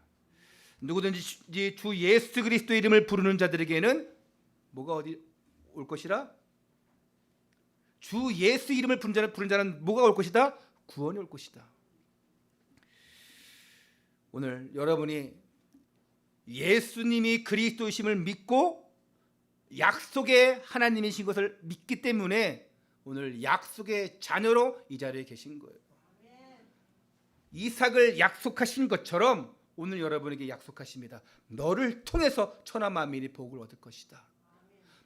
누구든지 주 예수 그리스도의 이름을 부르는 자들에게는 뭐가 어디 올 것이라? 주 예수 이름을 부르는 자는 뭐가 올 것이다? 구원이 올 것이다. 오늘 여러분이 예수님이 그리스도이심을 믿고 약속의 하나님이신 것을 믿기 때문에 오늘 약속의 자녀로 이 자리에 계신 거예요. 이삭을 약속하신 것처럼 오늘 여러분에게 약속하십니다. 너를 통해서 천하 만민이 복을 얻을 것이다.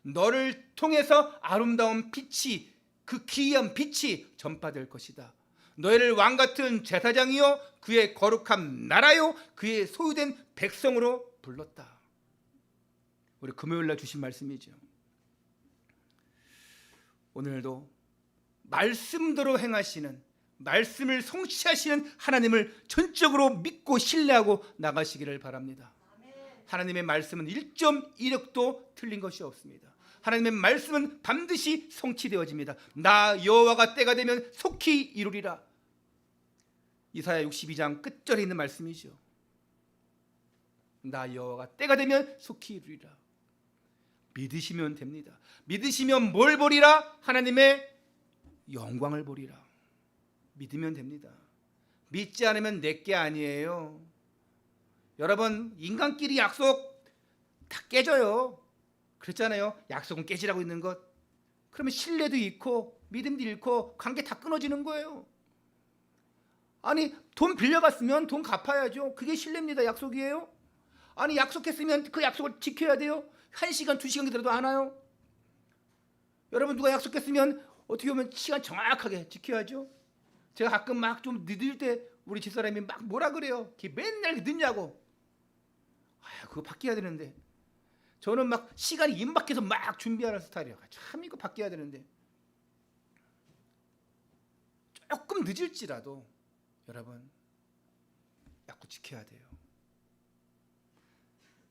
너를 통해서 아름다운 빛이, 그 기이한 빛이 전파될 것이다. 너희를 왕같은 제사장이요 그의 거룩한 나라요 그의 소유된 백성으로 불렀다. 우리 금요일날 주신 말씀이죠. 오늘도 말씀대로 행하시는, 말씀을 성취하시는 하나님을 전적으로 믿고 신뢰하고 나가시기를 바랍니다. 하나님의 말씀은 1.1획도 틀린 것이 없습니다. 하나님의 말씀은 반드시 성취되어집니다. 나 여호와가 때가 되면 속히 이루리라. 이사야 62장 끝절에 있는 말씀이죠. 나 여호와가 때가 되면 속히 이루리라. 믿으시면 됩니다. 믿으시면 뭘 보리라? 하나님의 영광을 보리라. 믿으면 됩니다. 믿지 않으면 내게 아니에요. 여러분, 인간끼리 약속 다 깨져요. 그랬잖아요. 약속은 깨지라고 있는 것. 그러면 신뢰도 잃고 믿음도 잃고 관계 다 끊어지는 거예요. 아니, 돈 빌려갔으면 돈 갚아야죠. 그게 신뢰입니다. 약속이에요. 아니, 약속했으면 그 약속을 지켜야 돼요. 1시간, 2시간 기다려도 안 와요. 여러분, 누가 약속했으면 어떻게 보면 시간 정확하게 지켜야죠. 제가 가끔 막 좀 늦을 때 우리 집사람이 막 뭐라 그래요. 맨날 늦냐고. 그거 바뀌어야 되는데. 저는 막 시간이 임박해서 막 준비하는 스타일이에요. 참 이거 바뀌어야 되는데 조금 늦을지라도 여러분 약속 지켜야 돼요.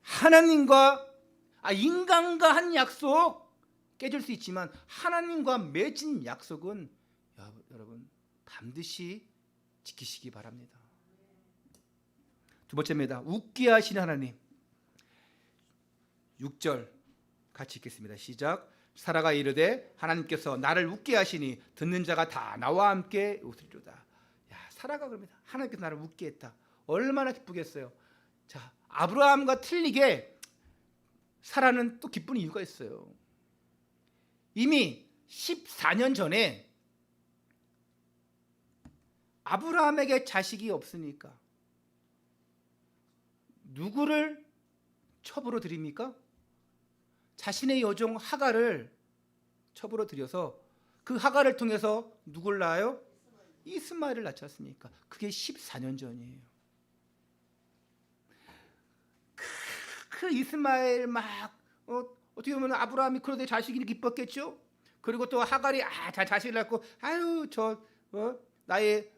하나님과 인간과 한 약속 깨질 수 있지만 하나님과 맺은 약속은 여러분 반드시 지키시기 바랍니다. 두 번째입니다. 웃게 하시는 하나님. 6절 같이 읽겠습니다. 시작. 사라가 이르되 하나님께서 나를 웃게 하시니 듣는 자가 다 나와 함께 웃으리로다. 야, 사라가 그럽니다. 하나님께서 나를 웃게 했다. 얼마나 기쁘겠어요. 자, 아브라함과 틀리게 사라는 또 기쁜 이유가 있어요. 이미 14년 전에 아브라함에게 자식이 없으니까 누구를 첩으로 드립니까? 자신의 여종 하갈을 첩으로 들여서 그 하갈을 통해서 누굴 낳아요? 이스마엘을 낳지 않습니까? 그게 14년 전이에요. 그 이스마엘 막 어떻게 보면 아브라함이 그러되 자식이 기뻤겠죠. 그리고 또 하갈이 자식을 낳고 나의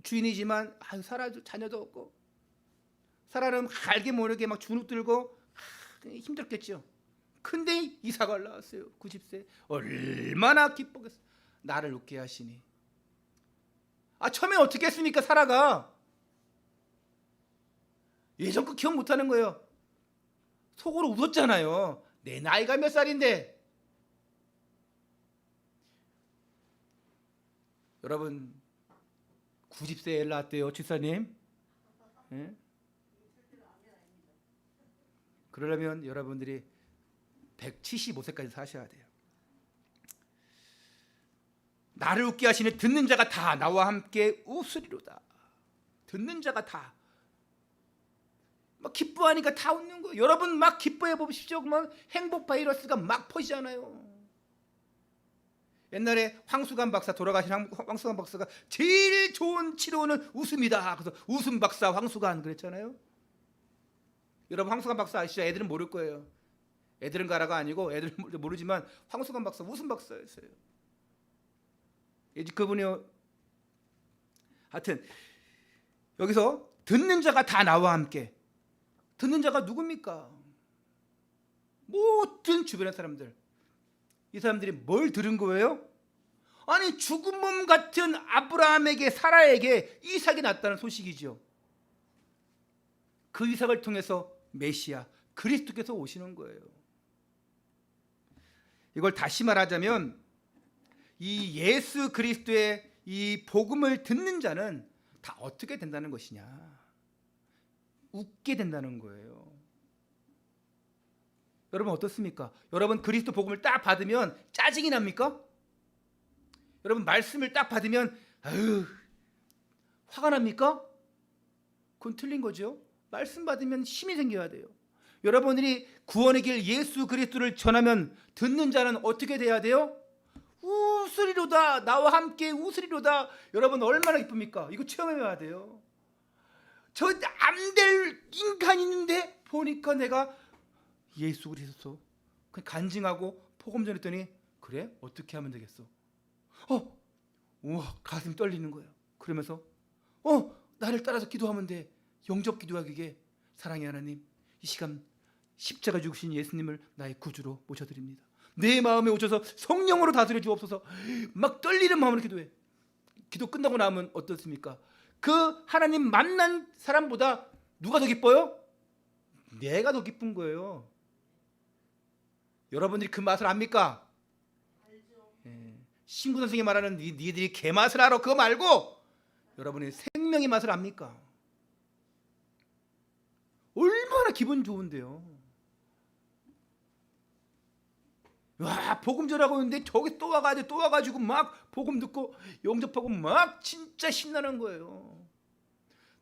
주인이지만 사라 자녀도 없고 사라는 알게 모르게 막 주눅 들고 힘들었겠죠. 근데 이삭을 낳았어요. 90세. 얼마나 기쁘겠어. 나를 웃게 하시니. 처음에 어떻게 했습니까? 사라가 예전 거 기억 못하는 거예요. 속으로 웃었잖아요. 내 나이가 몇 살인데. 여러분 90세에 애 낳았대요. 집사님. 예? 그러려면 여러분들이 175세까지 사셔야 돼요. 나를 웃게 하시는 듣는 자가 다 나와 함께 웃으리로다. 듣는 자가 다 막 기뻐하니까 다 웃는 거예요. 여러분 막 기뻐해 보십시오. 그러면 행복 바이러스가 막 퍼지잖아요. 옛날에 황수관 박사, 돌아가신 황수관 박사가 제일 좋은 치료는 웃음이다. 그래서 웃음 박사 황수관 그랬잖아요. 여러분 황수관 박사 아시죠? 애들은 모를 거예요. 애들은 가라가 아니고 애들은 모르지만 황수관 박사 웃음 박사였어요. 이제 그분이요. 하여튼 여기서 듣는 자가 다 나와 함께. 듣는 자가 누굽니까? 모든 주변의 사람들. 이 사람들이 뭘 들은 거예요? 아니 죽은 몸 같은 아브라함에게 사라에게 이삭이 났다는 소식이죠. 그 이삭을 통해서 메시아 그리스도께서 오시는 거예요. 이걸 다시 말하자면 이 예수 그리스도의 이 복음을 듣는 자는 다 어떻게 된다는 것이냐? 웃게 된다는 거예요. 여러분 어떻습니까? 여러분 그리스도 복음을 딱 받으면 짜증이 납니까? 여러분 말씀을 딱 받으면 화가 납니까? 그건 틀린 거죠. 말씀 받으면 힘이 생겨야 돼요. 여러분들이 구원의 길 예수 그리스도를 전하면 듣는 자는 어떻게 돼야 돼요? 웃으리로다. 나와 함께 웃으리로다. 여러분 얼마나 기쁩니까? 이거 체험해야 돼요. 저 안 될 인간이 있는데 보니까 내가 예수 그리스도 간증하고 복음 전했더니 그래? 어떻게 하면 되겠어? 우와 가슴이 떨리는 거예요. 그러면서 나를 따라서 기도하면 돼. 영접 기도하기에 사랑의 하나님 이 시간 십자가 죽으신 예수님을 나의 구주로 모셔드립니다. 내 마음에 오셔서 성령으로 다스려 주옵소서. 막 떨리는 마음으로 기도해. 기도 끝나고 나면 어떻습니까? 그 하나님 만난 사람보다 누가 더 기뻐요? 내가 더 기쁜 거예요. 여러분들이 그 맛을 압니까? 예. 신구 선생이 말하는 니들이 개 맛을 알아 그거 말고 여러분이 생명의 맛을 압니까? 얼마나 기분 좋은데요. 와 복음 전하고 있는데 저기 또 와가지고 막 복음 듣고 영접하고 막 진짜 신나는 거예요.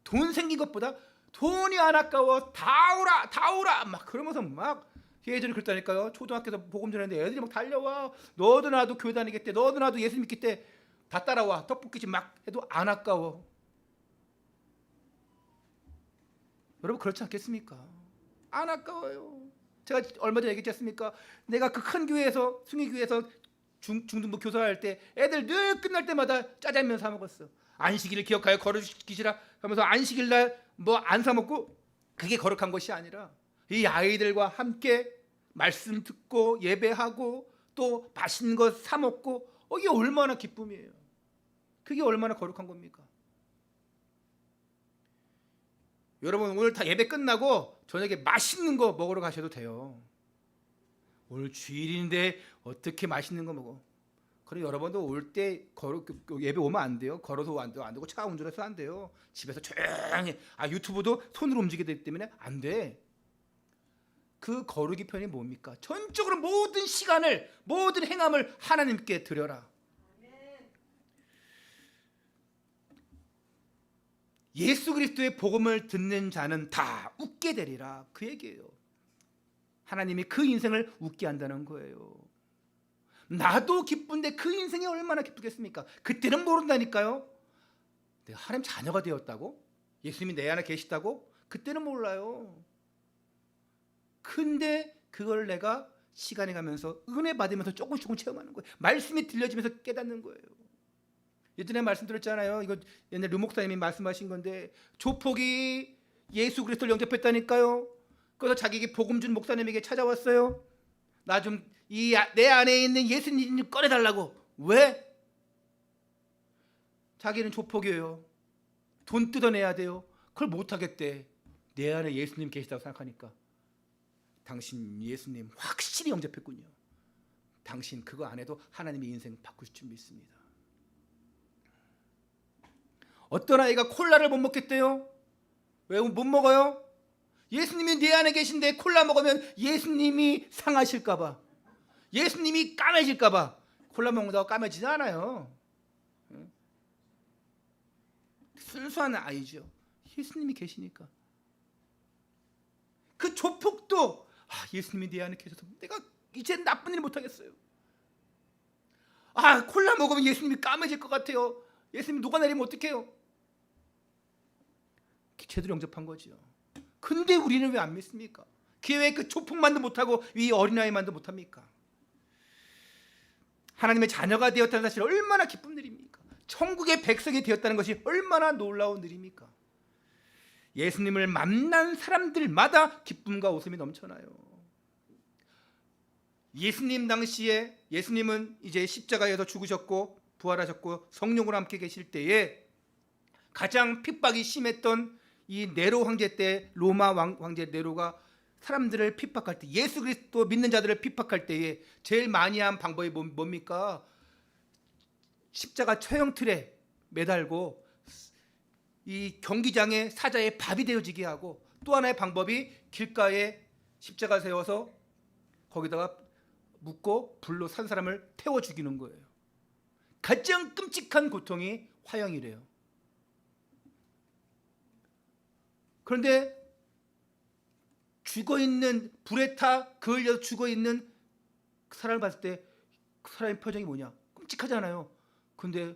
돈 생긴 것보다 돈이 안 아까워 다 오라 막 그러면서 막 예전에 그랬다니까요. 초등학교에서 복음 전했는데 애들이 막 달려와. 너도 나도 교회 다니겠대. 너도 나도 예수 믿겠대. 다 따라와. 떡볶이집 막 해도 안 아까워. 여러분 그렇지 않겠습니까? 안 아까워요. 제가 얼마 전에 얘기했지 않습니까? 내가 그 큰 교회에서 숭일교회에서 중등부 교사할 때 애들 늘 끝날 때마다 짜장면 사 먹었어. 안식일을 기억하여 거룩지키시라 하면서 안식일 날 뭐 안 사 먹고, 그게 거룩한 것이 아니라 이 아이들과 함께 말씀 듣고 예배하고 또 맛있는 거 사 먹고, 이게 얼마나 기쁨이에요. 그게 얼마나 거룩한 겁니까? 여러분, 오늘 다 예배 끝나고 저녁에 맛있는 거 먹으러 가셔도 돼요. 오늘 주일인데 어떻게 맛있는 거 먹어? 그럼 여러분도 올 때 예배 오면 안 돼요. 걸어서 안 되고 차 운전해서 안 돼요. 집에서 조용히, 유튜브도 손으로 움직이게 되기 때문에 안 돼. 그 거룩의 편이 뭡니까? 전적으로 모든 시간을, 모든 행함을 하나님께 드려라. 예수 그리스도의 복음을 듣는 자는 다 웃게 되리라, 그 얘기예요. 하나님이 그 인생을 웃게 한다는 거예요. 나도 기쁜데 그 인생이 얼마나 기쁘겠습니까? 그때는 모른다니까요. 내가 하나님 자녀가 되었다고? 예수님이 내 안에 계시다고? 그때는 몰라요. 근데 그걸 내가 시간이 가면서 은혜 받으면서 조금씩 체험하는 거예요. 말씀이 들려지면서 깨닫는 거예요. 예전에 말씀드렸잖아요. 이거 옛날 류 목사님이 말씀하신 건데, 조폭이 예수 그리스도를 영접했다니까요. 그래서 자기에게 복음 준 목사님에게 찾아왔어요. 나 좀 내 안에 있는 예수님 좀 꺼내달라고. 왜? 자기는 조폭이에요. 돈 뜯어내야 돼요. 그걸 못하겠대. 내 안에 예수님 계시다고 생각하니까. 당신 예수님 확실히 영접했군요. 당신 그거 안 해도 하나님의 인생 바꾸실 줄 믿습니다. 어떤 아이가 콜라를 못 먹겠대요. 왜 못 먹어요? 예수님이 내 안에 계신데 콜라 먹으면 예수님이 상하실까 봐, 예수님이 까매질까 봐. 콜라 먹는다고 까매지지 않아요. 순수한 아이죠. 예수님이 계시니까. 그 조폭도 예수님이 내 안에 계셔서 내가 이제 나쁜 일 못하겠어요. 콜라 먹으면 예수님이 까매질 것 같아요. 예수님이 녹아내리면 어떡해요? 제대로 영접한 거죠. 근데 우리는 왜 안 믿습니까? 왜 그 조폭만도 못하고 이 어린아이만도 못합니까? 하나님의 자녀가 되었다는 사실 얼마나 기쁜 일입니까? 천국의 백성이 되었다는 것이 얼마나 놀라운 일입니까? 예수님을 만난 사람들마다 기쁨과 웃음이 넘쳐나요. 예수님 당시에, 예수님은 이제 십자가에서 죽으셨고 부활하셨고 성령으로 함께 계실 때에 가장 핍박이 심했던 이 네로 황제 때, 로마 황제 네로가 사람들을 핍박할 때, 예수 그리스도 믿는 자들을 핍박할 때에 제일 많이 한 방법이 뭡니까? 십자가 처형틀에 매달고 이 경기장의 사자의 밥이 되어지게 하고, 또 하나의 방법이 길가에 십자가 세워서 거기다가 묶고 불로 산 사람을 태워 죽이는 거예요. 가장 끔찍한 고통이 화형이래요. 그런데 죽어있는, 불에 타 그을려서 죽어있는 그 사람을 봤을 때 그 사람의 표정이 뭐냐? 끔찍하잖아요. 근데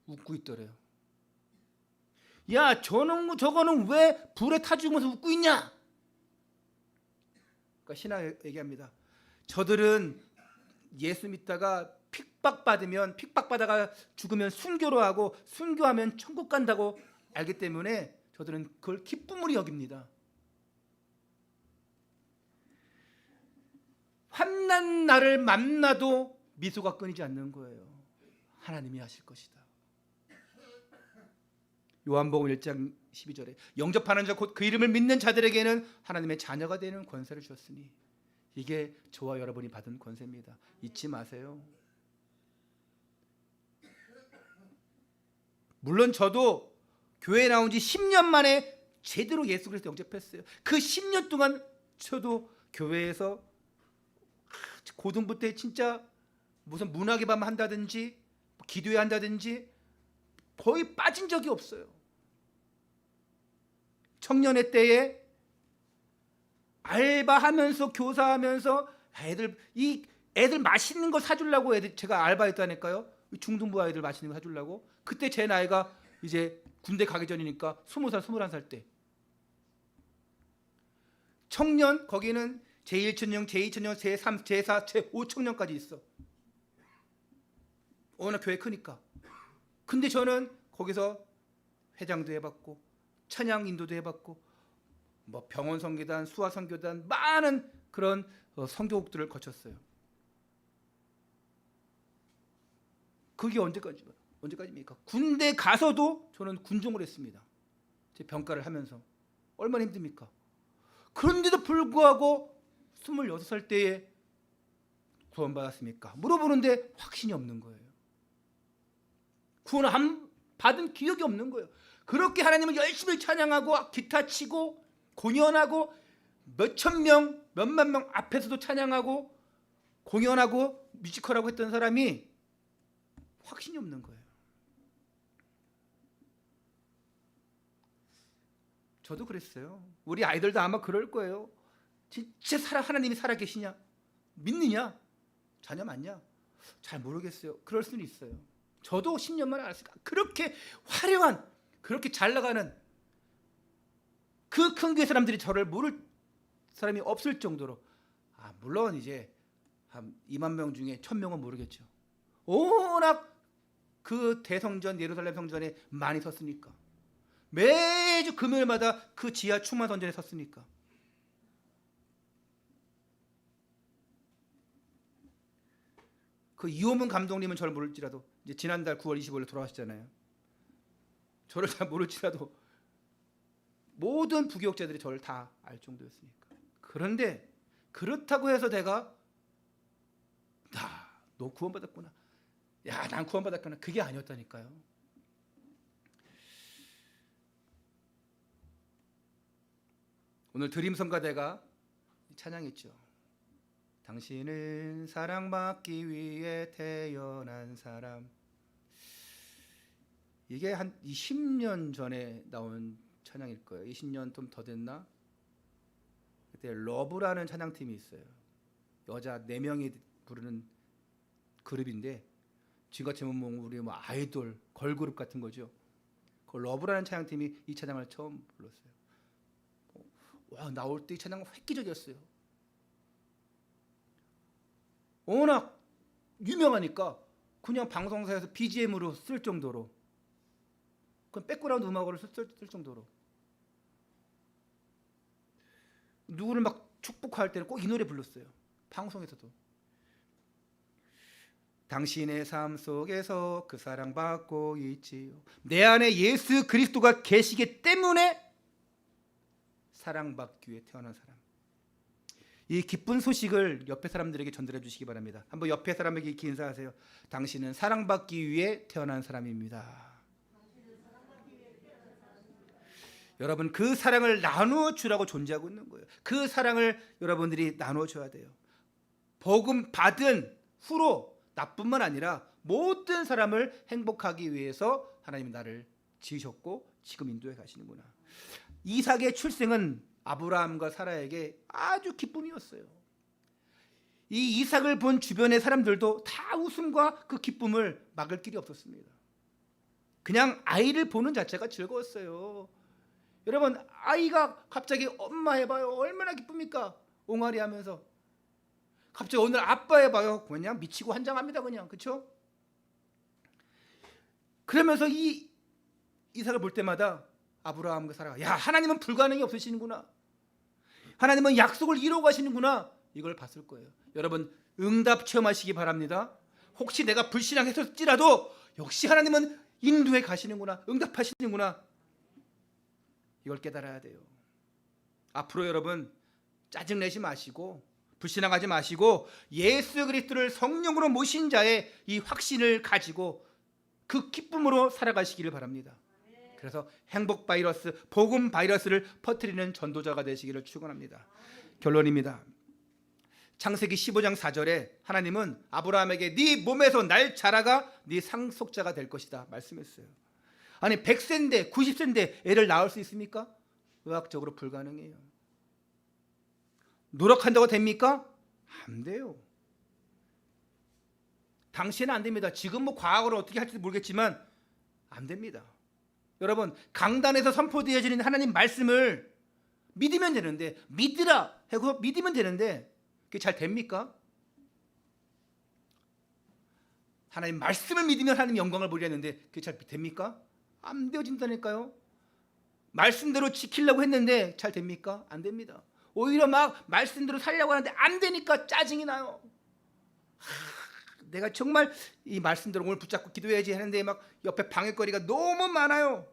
웃고 있더래요. 야, 저거는 왜 불에 타 죽으면서 웃고 있냐? 그러니까 신앙 얘기합니다. 저들은 예수 믿다가 핍박받다가 죽으면 순교로 하고, 순교하면 천국 간다고 알기 때문에 저들은 그걸 기쁨으로 여깁니다. 환난 날을 만나도 미소가 끊이지 않는 거예요. 하나님이 하실 것이다. 요한복음 1장 12절에 영접하는 자 곧 그 이름을 믿는 자들에게는 하나님의 자녀가 되는 권세를 주었으니, 이게 저와 여러분이 받은 권세입니다. 잊지 마세요. 물론 저도 교회 나온 지 10년 만에 제대로 예수 그리스도 영접했어요. 그 10년 동안 저도 교회에서 고등부 때 진짜 무슨 문학의 밤 한다든지 기도회 한다든지 거의 빠진 적이 없어요. 청년회 때에 알바하면서 교사하면서 애들 맛있는 거 사주려고 제가 알바했다니까요. 중등부 아이들 맛있는 거 사주려고. 그때 제 나이가 이제 군대 가기 전이니까 20살, 21살 때. 청년, 거기는 제1천년, 제2천년, 제3, 제4, 제5천년까지 있어. 워낙 교회 크니까. 근데 저는 거기서 회장도 해봤고 찬양 인도도 해봤고 뭐 병원 선교단, 수화 선교단 많은 그런 선교국들을 거쳤어요. 그게 언제까지입니까? 군대 가서도 저는 군종을 했습니다. 제 병가를 하면서 얼마나 힘듭니까? 그런데도 불구하고 26살 때에 구원받았습니까? 물어보는데 확신이 없는 거예요. 구원 안 받은 기억이 없는 거예요. 그렇게 하나님을 열심히 찬양하고 기타 치고 공연하고 몇천 명, 몇만 명 앞에서도 찬양하고 공연하고 뮤지컬하고 했던 사람이 확신이 없는 거예요. 저도 그랬어요. 우리 아이들도 아마 그럴 거예요. 진짜 하나님이 살아계시냐? 믿느냐? 자녀 맞냐? 잘 모르겠어요. 그럴 수는 있어요. 저도 10년 만에 알았으니까 그렇게 화려한, 그렇게 잘 나가는 그 큰 교회 사람들이 저를 모를 사람이 없을 정도로, 물론 이제 한 2만 명 중에 1,000명은 모르겠죠. 워낙 그 대성전 예루살렘 성전에 많이 섰으니까, 매주 금요일마다 그 지하 충만 선전에 섰으니까. 그 이호문 감독님은 저를 모를지라도 이제 지난달 9월 25일에 돌아가셨잖아요. 저를 잘 모를지라도 모든 부교육자들이 저를 다 알 정도였으니까. 그런데 그렇다고 해서 내가 너 구원받았구나, 야 난 구원받았구나, 그게 아니었다니까요. 오늘 드림성가대가 찬양했죠. 당신은 사랑받기 위해 태어난 사람. 이게 한 20년 전에 나온 찬양일 거예요. 20년 좀 더 됐나? 그때 러브라는 찬양팀이 있어요. 여자 4명이 부르는 그룹인데, 지금같이 보면 우리 뭐 아이돌, 걸그룹 같은 거죠. 그 러브라는 찬양팀이 이 찬양을 처음 불렀어요. 와, 나올 때 이 찬양은 획기적이었어요. 워낙 유명하니까 그냥 방송사에서 BGM으로 쓸 정도로, 그냥 백그라운드 음악으로 쓸 정도로, 누구를 막 축복할 때는 꼭 이 노래 불렀어요. 방송에서도. 당신의 삶 속에서 그 사랑 받고 있지요. 내 안에 예수 그리스도가 계시기 때문에 사랑받기 위해 태어난 사람. 이 기쁜 소식을 옆에 사람들에게 전달해 주시기 바랍니다. 한번 옆에 사람에게 이렇게 인사하세요. 당신은 사랑받기 위해 태어난 사람입니다. 여러분, 그 사랑을 나누어 주라고 존재하고 있는 거예요. 그 사랑을 여러분들이 나누어 줘야 돼요. 복음 받은 후로 나뿐만 아니라 모든 사람을 행복하기 위해서 하나님은 나를 지으셨고 지금 인도해 가시는구나. 이삭의 출생은 아브라함과 사라에게 아주 기쁨이었어요. 이 이삭을 본 주변의 사람들도 다 웃음과 그 기쁨을 막을 길이 없었습니다. 그냥 아이를 보는 자체가 즐거웠어요. 여러분, 아이가 갑자기 엄마 해봐요. 얼마나 기쁩니까? 옹알이 하면서. 갑자기 오늘 아빠 해봐요. 그냥 미치고 환장합니다. 그냥. 그렇죠? 그러면서 이 이삭을 볼 때마다 아브라함과 사라가, 야, 하나님은 불가능이 없으시는구나, 하나님은 약속을 이루어 가시는구나, 이걸 봤을 거예요. 여러분, 응답 체험하시기 바랍니다. 혹시 내가 불신앙했을지라도 역시 하나님은 인도해 가시는구나, 응답하시는구나, 이걸 깨달아야 돼요. 앞으로 여러분 짜증내지 마시고 불신앙하지 마시고 예수 그리스도를 성령으로 모신 자의 이 확신을 가지고 그 기쁨으로 살아가시기를 바랍니다. 그래서 행복 바이러스, 복음 바이러스를 퍼뜨리는 전도자가 되시기를 축원합니다. 결론입니다. 창세기 15장 4절에 하나님은 아브라함에게 네 몸에서 날 자라가 네 상속자가 될 것이다 말씀했어요. 아니 100세인데 90세인데 애를 낳을 수 있습니까? 의학적으로 불가능해요. 노력한다고 됩니까? 안 돼요. 당시에는 안 됩니다. 지금 뭐 과학으로 어떻게 할지 모르겠지만 안 됩니다. 여러분, 강단에서 선포되어지는 하나님 말씀을 믿으면 되는데, 믿으라, 하고 믿으면 되는데 그게 잘 됩니까? 하나님 말씀을 믿으면 하나님 영광을 보리라 했는데 그게 잘 됩니까? 안 되어진다니까요. 말씀대로 지키려고 했는데 잘 됩니까? 안 됩니다. 오히려 막 말씀대로 살려고 하는데 안 되니까 짜증이 나요. 내가 정말 이 말씀대로 오늘 붙잡고 기도해야지 하는데 막 옆에 방해거리가 너무 많아요.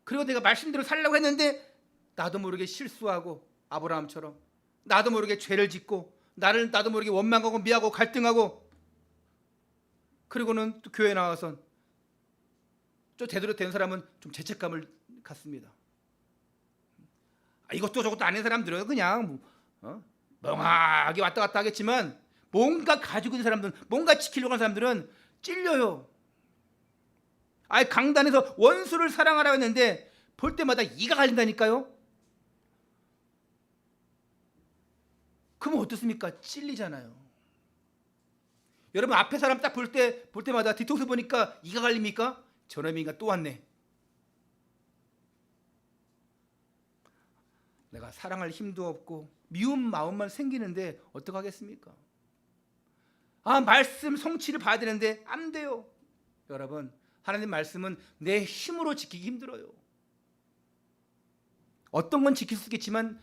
그리고 내가 말씀대로 살려고 했는데 나도 모르게 실수하고 아브라함처럼 나도 모르게 죄를 짓고 나도 모르게 원망하고 미하고 갈등하고 그리고는 또 교회에 나와서 좀 제대로 된 사람은 좀 죄책감을 갖습니다. 이것도 저것도 아닌 사람들은 그냥 멍하게 왔다 갔다 하겠지만 뭔가 가지고 있는 사람들은 뭔가 지키려고 하는 사람들은 찔려요. 강단에서 원수를 사랑하라고 했는데 볼 때마다 이가 갈린다니까요. 그러면 어떻습니까? 찔리잖아요. 여러분 앞에 사람 딱 볼 때마다 뒤통수 보니까 이가 갈립니까? 저놈이가 또 왔네. 내가 사랑할 힘도 없고 미운 마음만 생기는데 어떡하겠습니까? 말씀 성취를 봐야 되는데 안 돼요. 여러분 하나님 말씀은 내 힘으로 지키기 힘들어요. 어떤 건 지킬 수 있겠지만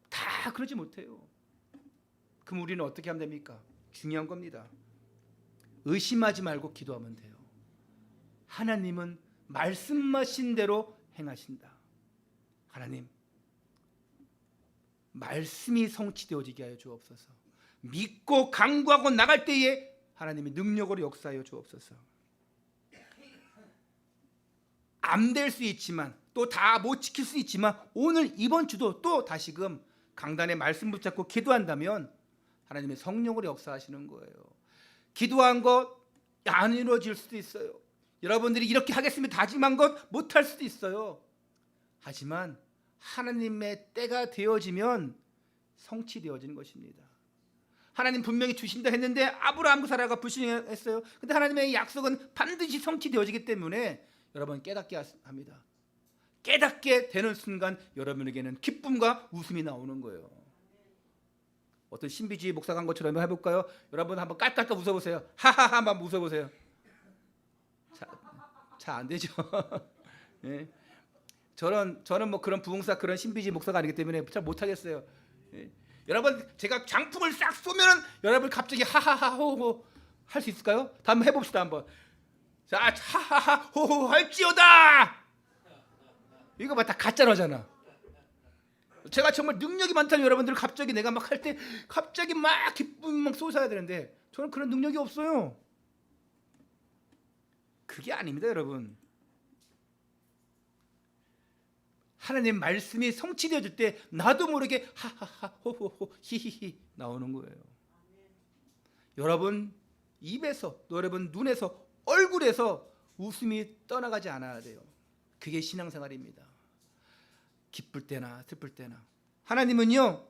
다 그러지 못해요. 그럼 우리는 어떻게 하면 됩니까? 중요한 겁니다. 의심하지 말고 기도하면 돼요. 하나님은 말씀하신 대로 행하신다. 하나님 말씀이 성취되어지게 하여 주옵소서. 믿고 간구하고 나갈 때에 하나님의 능력으로 역사하여 주옵소서. 안 될 수 있지만 또 다 못 지킬 수 있지만 오늘 이번 주도 또 다시금 강단의 말씀 붙잡고 기도한다면 하나님의 성령으로 역사하시는 거예요. 기도한 것 안 이루어질 수도 있어요. 여러분들이 이렇게 하겠습니다 다짐한 것 못할 수도 있어요. 하지만 하나님의 때가 되어지면 성취되어지는 것입니다. 하나님 분명히 주신다 했는데 아브라함과 사라가 불신했어요. 근데 하나님의 약속은 반드시 성취되어지기 때문에 여러분 깨닫게 합니다. 깨닫게 되는 순간 여러분에게는 기쁨과 웃음이 나오는 거예요. 어떤 신비주의 목사가 한 것처럼 해볼까요? 여러분 한번 깔깔깔 웃어보세요. 하하하 한번 웃어보세요. 잘 안 되죠. 네. 저는 뭐 그런 부흥사 그런 신비주의 목사가 아니기 때문에 잘 못하겠어요. 네. 여러분 제가 장풍을 싹 쏘면은 여러분 갑자기 하하하 호호 할 수 있을까요? 한번 해봅시다 한번. 자 하하하 호호 할지어다. 이거 봐 다 가짜라잖아. 제가 정말 능력이 많다는 여러분들 갑자기 내가 막 할 때 갑자기 막 기쁨 막 솟아야 되는데 저는 그런 능력이 없어요. 그게 아닙니다 여러분. 하나님 말씀이 성취되어질 때 나도 모르게 하하하 호호호 히히히 나오는 거예요. 여러분 입에서 여러분 눈에서 얼굴에서 웃음이 떠나가지 않아야 돼요. 그게 신앙생활입니다. 기쁠 때나 슬플 때나 하나님은요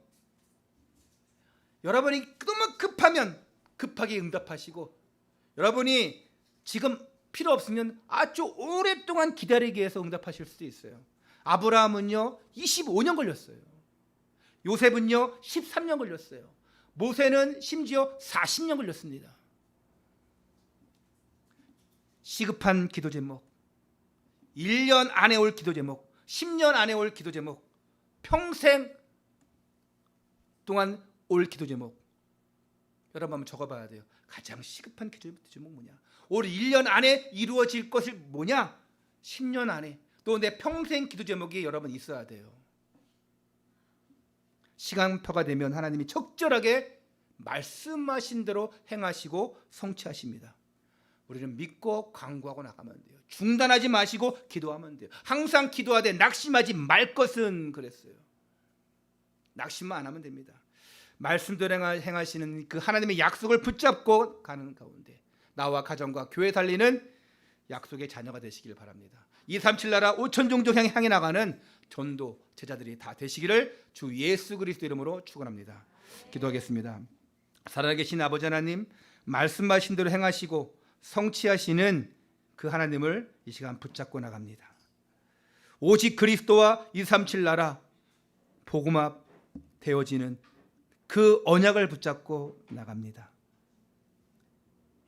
여러분이 너무 급하면 급하게 응답하시고 여러분이 지금 필요 없으면 아주 오랫동안 기다리게 해서 응답하실 수도 있어요. 아브라함은요 25년 걸렸어요. 요셉은요 13년 걸렸어요. 모세는 심지어 40년 걸렸습니다. 시급한 기도 제목, 1년 안에 올 기도 제목, 10년 안에 올 기도 제목, 평생 동안 올 기도 제목 여러분 한번 적어봐야 돼요. 가장 시급한 기도 제목 뭐냐? 올 1년 안에 이루어질 것을 뭐냐? 10년 안에 또 내 평생 기도 제목이 여러분 있어야 돼요. 시간표가 되면 하나님이 적절하게 말씀하신 대로 행하시고 성취하십니다. 우리는 믿고 간구하고 나가면 돼요. 중단하지 마시고 기도하면 돼요. 항상 기도하되 낙심하지 말 것은 그랬어요. 낙심만 안 하면 됩니다. 말씀대로 행하시는 그 하나님의 약속을 붙잡고 가는 가운데 나와 가정과 교회 살리는 약속의 자녀가 되시길 바랍니다. 237 나라 5천 종족 향해 나가는 전도 제자들이 다 되시기를 주 예수 그리스도 이름으로 축원합니다. 기도하겠습니다. 살아계신 아버지 하나님 말씀하신 대로 행하시고 성취하시는 그 하나님을 이 시간 붙잡고 나갑니다. 오직 그리스도와 237 나라 복음화 되어지는 그 언약을 붙잡고 나갑니다.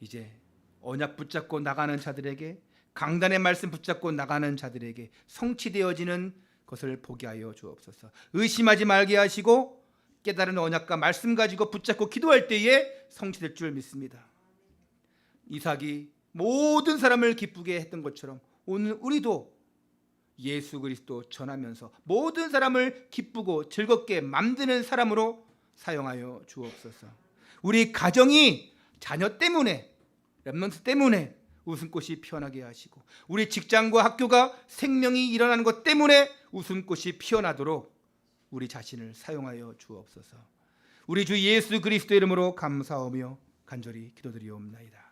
이제 언약 붙잡고 나가는 자들에게, 강단의 말씀 붙잡고 나가는 자들에게 성취되어지는 것을 보게 하여 주옵소서. 의심하지 말게 하시고 깨달은 언약과 말씀 가지고 붙잡고 기도할 때에 성취될 줄 믿습니다. 이삭이 모든 사람을 기쁘게 했던 것처럼 오늘 우리도 예수 그리스도 전하면서 모든 사람을 기쁘고 즐겁게 만드는 사람으로 사용하여 주옵소서. 우리 가정이 자녀 때문에, 렘넌트 때문에 웃음꽃이 피어나게 하시고, 우리 직장과 학교가 생명이 일어나는 것 때문에 웃음꽃이 피어나도록 우리 자신을 사용하여 주옵소서. 우리 주 예수 그리스도 이름으로 감사하며 간절히 기도드리옵나이다.